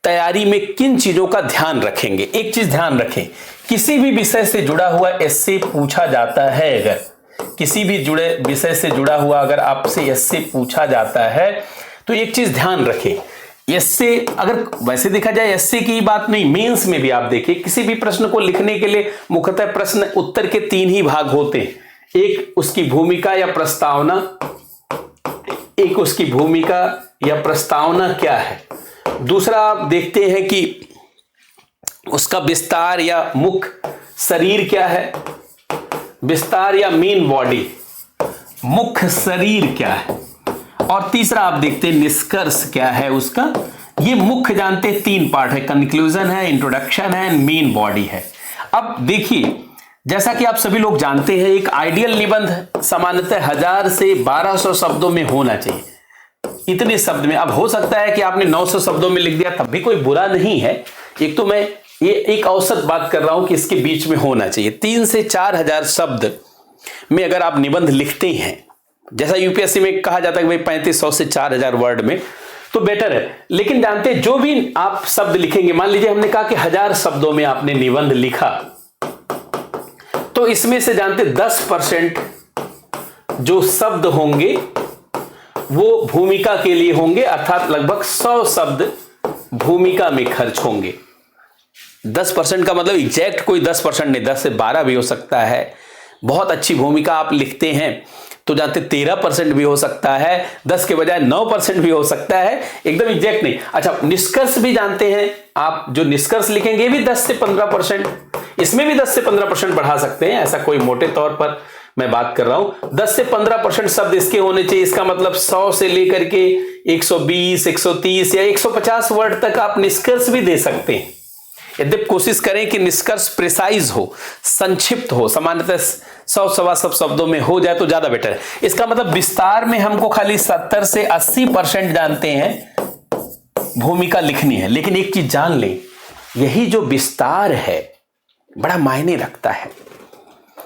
तैयारी में किन चीजों का ध्यान रखेंगे। एक चीज ध्यान रखें, किसी भी विषय से जुड़ा हुआ एस्से पूछा जाता है, अगर किसी भी जुड़े विषय से जुड़ा हुआ अगर आपसे एस्से पूछा जाता है तो एक चीज ध्यान रखें, एस्से अगर वैसे देखा जाए एस्से की बात नहीं, मेंस में भी आप देखिए किसी भी प्रश्न को लिखने के लिए मुख्यतः प्रश्न उत्तर के 3 ही भाग होते हैं। एक उसकी भूमिका या प्रस्तावना, एक उसकी भूमिका या प्रस्तावना क्या है, दूसरा आप देखते हैं कि उसका विस्तार या मुख्य शरीर क्या है, विस्तार या मेन बॉडी, मुख्य शरीर क्या है, और तीसरा आप देखते हैं निष्कर्ष क्या है उसका। ये मुख्य जानते हैं 3 पार्ट है, कंक्लूजन है, इंट्रोडक्शन है, मेन बॉडी है। अब देखिए, जैसा कि आप सभी लोग जानते हैं, एक आइडियल निबंध सामान्यतः 1000 से 1200 शब्दों में होना चाहिए, इतने शब्द में। अब हो सकता है कि आपने 900 शब्दों में लिख दिया, तब भी कोई बुरा नहीं है। एक तो मैं ये एक औसत बात कर रहा हूं कि इसके बीच में होना चाहिए। 3 से 4000 शब्द में अगर आप निबंध लिखते हैं, जैसा यूपीएससी में कहा जाता है कि भाई 3500 से 4000 वर्ड में, तो बेटर है। लेकिन जानते हैं, जो भी आप शब्द लिखेंगे, मान लीजिए हमने कहा कि 1000 शब्दों में आपने निबंध लिखा, तो इसमें से जानते 10% जो शब्द होंगे वो भूमिका के लिए होंगे, अर्थात लगभग 100 शब्द भूमिका में खर्च होंगे। 10% का मतलब एग्जैक्ट कोई 10% नहीं, 10 से 12 भी हो सकता है। बहुत अच्छी भूमिका आप लिखते हैं तो जानते 13% भी हो सकता है, 10 के बजाय 9% भी हो सकता है, एकदम एग्जैक्ट नहीं। अच्छा, निष्कर्ष भी जानते हैं आप, जो निष्कर्ष लिखेंगे भी 10 से 15%, इसमें भी 10 से 15% बढ़ा सकते हैं, ऐसा कोई मोटे तौर पर मैं बात कर रहा हूं। 10 से 15% शब्द इसके होने चाहिए। इसका मतलब 100 से लेकर के 120, 130 या 150 वर्ड तक आप निष्कर्ष भी दे सकते हैं। यदि कोशिश करें कि निष्कर्ष प्रिसाइज हो, संक्षिप्त हो, सामान्यतः 100-125 शब्दों में हो जाए तो ज्यादा बेटर है। इसका मतलब विस्तार में हमको खाली 70 से 80% जानते हैं भूमिका लिखनी है। लेकिन एक चीज जान लें, यही जो विस्तार है बड़ा मायने रखता है,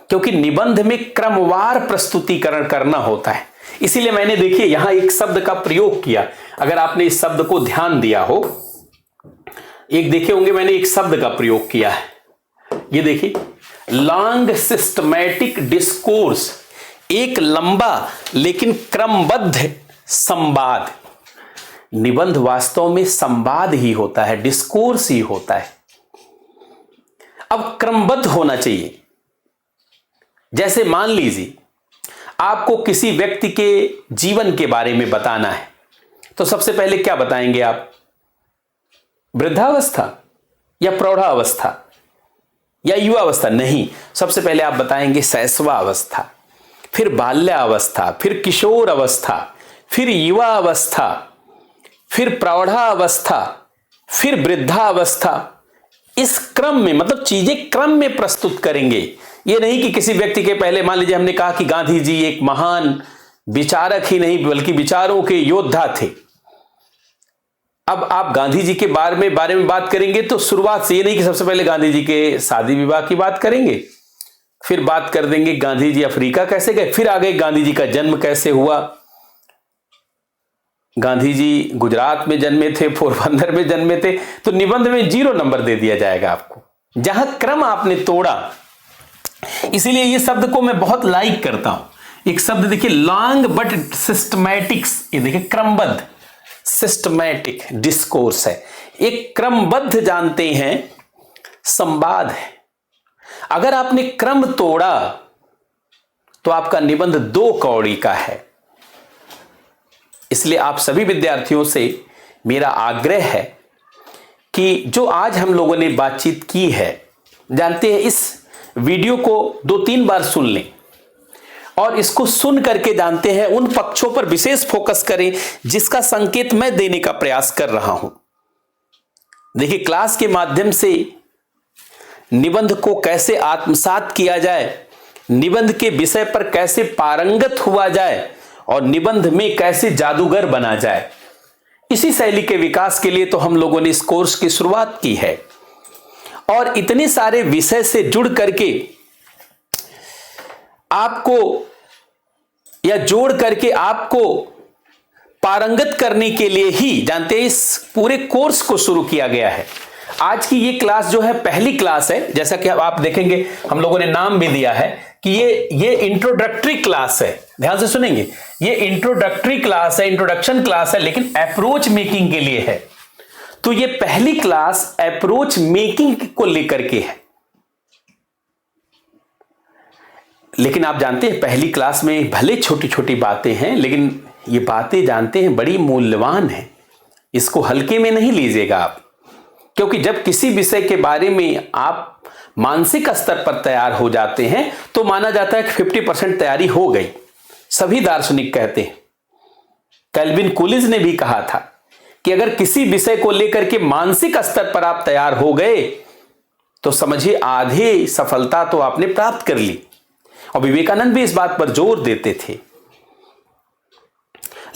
क्योंकि निबंध में क्रमवार प्रस्तुतिकरण करना होता है। इसीलिए मैंने देखिए यहां एक शब्द का प्रयोग किया। अगर आपने इस शब्द को ध्यान दिया हो, एक देखे होंगे मैंने एक शब्द का प्रयोग किया है, ये देखिए, लॉन्ग सिस्टमैटिक डिस्कोर्स, एक लंबा लेकिन क्रमबद्ध संवाद। निबंध वास्तव में संवाद ही होता है, डिस्कोर्स ही होता है। अब क्रमबद्ध होना चाहिए। जैसे मान लीजिए आपको किसी व्यक्ति के जीवन के बारे में बताना है, तो सबसे पहले क्या बताएंगे आप? वृद्धावस्था या प्रौढ़ावस्था या युवावस्था? नहीं, सबसे पहले आप बताएंगे शैशवावस्था, फिर बाल्यावस्था, फिर किशोर अवस्था, फिर युवा अवस्था, फिर प्रौढ़ावस्था, फिर वृद्धावस्था। इस क्रम में, मतलब चीजें क्रम में प्रस्तुत करेंगे। ये नहीं कि किसी व्यक्ति के पहले, मान लीजिए हमने कहा कि गांधी जी एक महान विचारक ही नहीं बल्कि विचारों के योद्धा थे। अब आप गांधी जी के बारे में बात करेंगे तो शुरुआत से, ये नहीं कि सबसे पहले गांधी जी के शादी विवाह की बात करेंगे, फिर बात कर देंगे गांधी जी अफ्रीका कैसे गए, फिर आगे गांधी जी का जन्म कैसे हुआ, गांधी जी गुजरात में जन्मे थे, पोरबंदर में जन्मे थे, तो निबंध में 0 नंबर दे दिया जाएगा आपको, जहां क्रम आपने तोड़ा। इसीलिए ये शब्द को मैं बहुत लाइक करता हूं। एक शब्द देखिए, लॉन्ग बट सिस्टमैटिक्स, ये देखिए क्रमबद्ध, सिस्टमैटिक डिस्कोर्स है, एक क्रमबद्ध जानते हैं संवाद है। अगर आपने क्रम तोड़ा तो आपका निबंध 2 कौड़ी का है। इसलिए आप सभी विद्यार्थियों से मेरा आग्रह है कि जो आज हम लोगों ने बातचीत की है, जानते हैं, इस वीडियो को 2-3 बार सुन लें और इसको सुन करके जानते हैं उन पक्षों पर विशेष फोकस करें जिसका संकेत मैं देने का प्रयास कर रहा हूं। देखिए, क्लास के माध्यम से निबंध को कैसे आत्मसात किया जाए, निबंध के विषय पर कैसे पारंगत हुआ जाए और निबंध में कैसे जादूगर बना जाए, इसी शैली के विकास के लिए तो हम लोगों ने इस कोर्स की शुरुआत की है। और इतने सारे विषय से जुड़ करके आपको या जोड़ करके आपको पारंगत करने के लिए ही जानते हैं इस पूरे कोर्स को शुरू किया गया है। आज की ये क्लास जो है पहली क्लास है, जैसा कि आप देखेंगे हम लोगों ने नाम भी दिया है कि ये इंट्रोडक्टरी क्लास है। ध्यान से सुनेंगे, ये इंट्रोडक्टरी क्लास है, इंट्रोडक्शन क्लास है, लेकिन अप्रोच मेकिंग के लिए है। तो ये पहली क्लास अप्रोच मेकिंग को लेकर के है। लेकिन आप जानते हैं पहली क्लास में भले छोटी छोटी बातें हैं, लेकिन ये बातें जानते हैं बड़ी मूल्यवान हैं। इसको हल्के में नहीं लीजिएगा आप, क्योंकि जब किसी विषय के बारे में आप मानसिक स्तर पर तैयार हो जाते हैं तो माना जाता है कि 50% तैयारी हो गई। सभी दार्शनिक कहते हैं, कैल्विन कूलिज ने भी कहा था कि अगर किसी विषय को लेकर के मानसिक स्तर पर आप तैयार हो गए तो समझिए आधी सफलता तो आपने प्राप्त कर ली। और विवेकानंद भी इस बात पर जोर देते थे।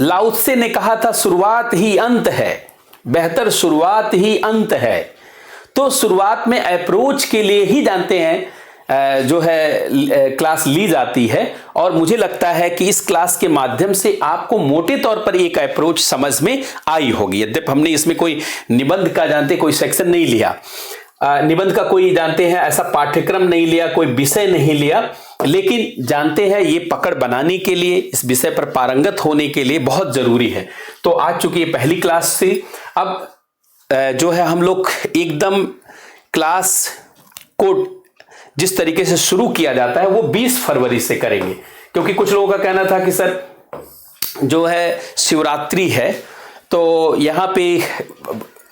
लाओ त्से ने कहा था शुरुआत ही अंत है, बेहतर शुरुआत ही अंत है। तो शुरुआत में अप्रोच के लिए ही जानते हैं जो है क्लास ली जाती है, और मुझे लगता है कि इस क्लास के माध्यम से आपको मोटे तौर पर एक अप्रोच समझ में आई होगी। यद्यपि हमने इसमें कोई निबंध का जानते कोई सेक्शन नहीं लिया, निबंध का कोई जानते हैं ऐसा पाठ्यक्रम नहीं लिया, कोई विषय नहीं लिया, लेकिन जानते हैं ये पकड़ बनाने के लिए, इस विषय पर पारंगत होने के लिए बहुत जरूरी है। तो आज चूंकि ये पहली क्लास थी, अब जो है हम लोग एकदम क्लास को जिस तरीके से शुरू किया जाता है वो 20 फरवरी से करेंगे, क्योंकि कुछ लोगों का कहना था कि सर जो है शिवरात्रि है तो यहाँ पे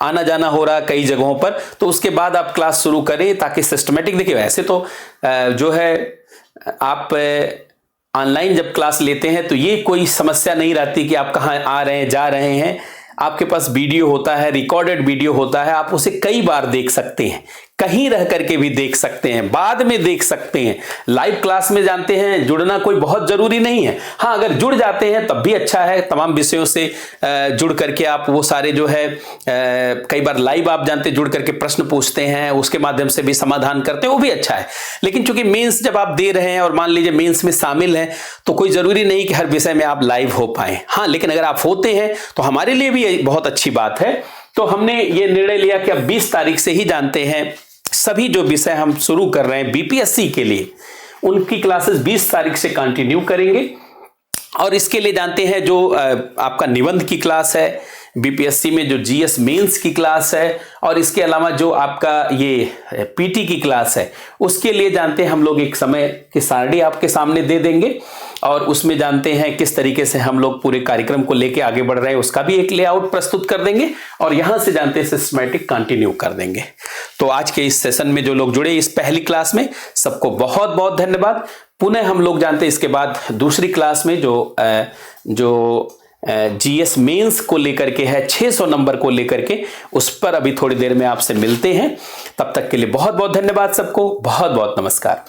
आना जाना हो रहा कई जगहों पर, तो उसके बाद आप क्लास शुरू करें ताकि सिस्टमेटिक। देखिए वैसे तो जो है आप ऑनलाइन जब क्लास लेते हैं तो ये कोई समस्या नहीं रहती कि आप कहाँ आ रहे हैं जा रहे हैं, आपके पास वीडियो होता है, रिकॉर्डेड वीडियो होता है, आप उसे कई बार देख सकते हैं, कहीं रह करके भी देख सकते हैं, बाद में देख सकते हैं। लाइव क्लास में जानते हैं जुड़ना कोई बहुत जरूरी नहीं है। हाँ, अगर जुड़ जाते हैं तब भी अच्छा है, तमाम विषयों से जुड़ करके आप वो सारे जो है कई बार लाइव आप जानते जुड़ करके प्रश्न पूछते हैं, उसके माध्यम से भी समाधान करते हैं, वो भी अच्छा है। लेकिन चूंकि मेंस जब आप दे रहे हैं और मान लीजिए मेंस में शामिल हैं तो कोई जरूरी नहीं कि हर विषय में आप लाइव हो पाए। हाँ, लेकिन अगर आप होते हैं तो हमारे लिए भी बहुत अच्छी बात है। तो हमने ये निर्णय लिया कि अब 20 तारीख से ही जानते हैं सभी जो विषय हम शुरू कर रहे हैं बीपीएससी के लिए, उनकी क्लासेस 20 तारीख से कंटिन्यू करेंगे। और इसके लिए जानते हैं जो आपका निबंध की क्लास है, बीपीएससी में जो जीएस मेंस की क्लास है, और इसके अलावा जो आपका ये पीटी की क्लास है, उसके लिए जानते हैं हम लोग एक समय की सारणी आपके सामने दे देंगे, और उसमें जानते हैं किस तरीके से हम लोग पूरे कार्यक्रम को लेके आगे बढ़ रहे हैं उसका भी एक लेआउट प्रस्तुत कर देंगे, और यहां से जानते हैं सिस्टमैटिक कंटिन्यू कर देंगे। तो आज के इस सेशन में जो लोग जुड़े इस पहली क्लास में, सबको बहुत बहुत धन्यवाद। पुनः हम लोग जानते हैं इसके बाद दूसरी क्लास में जो जीएस मेंस को लेकर के है, 600 नंबर को लेकर के, उस पर अभी थोड़ी देर में आपसे मिलते हैं। तब तक के लिए बहुत बहुत धन्यवाद सबको, बहुत बहुत नमस्कार।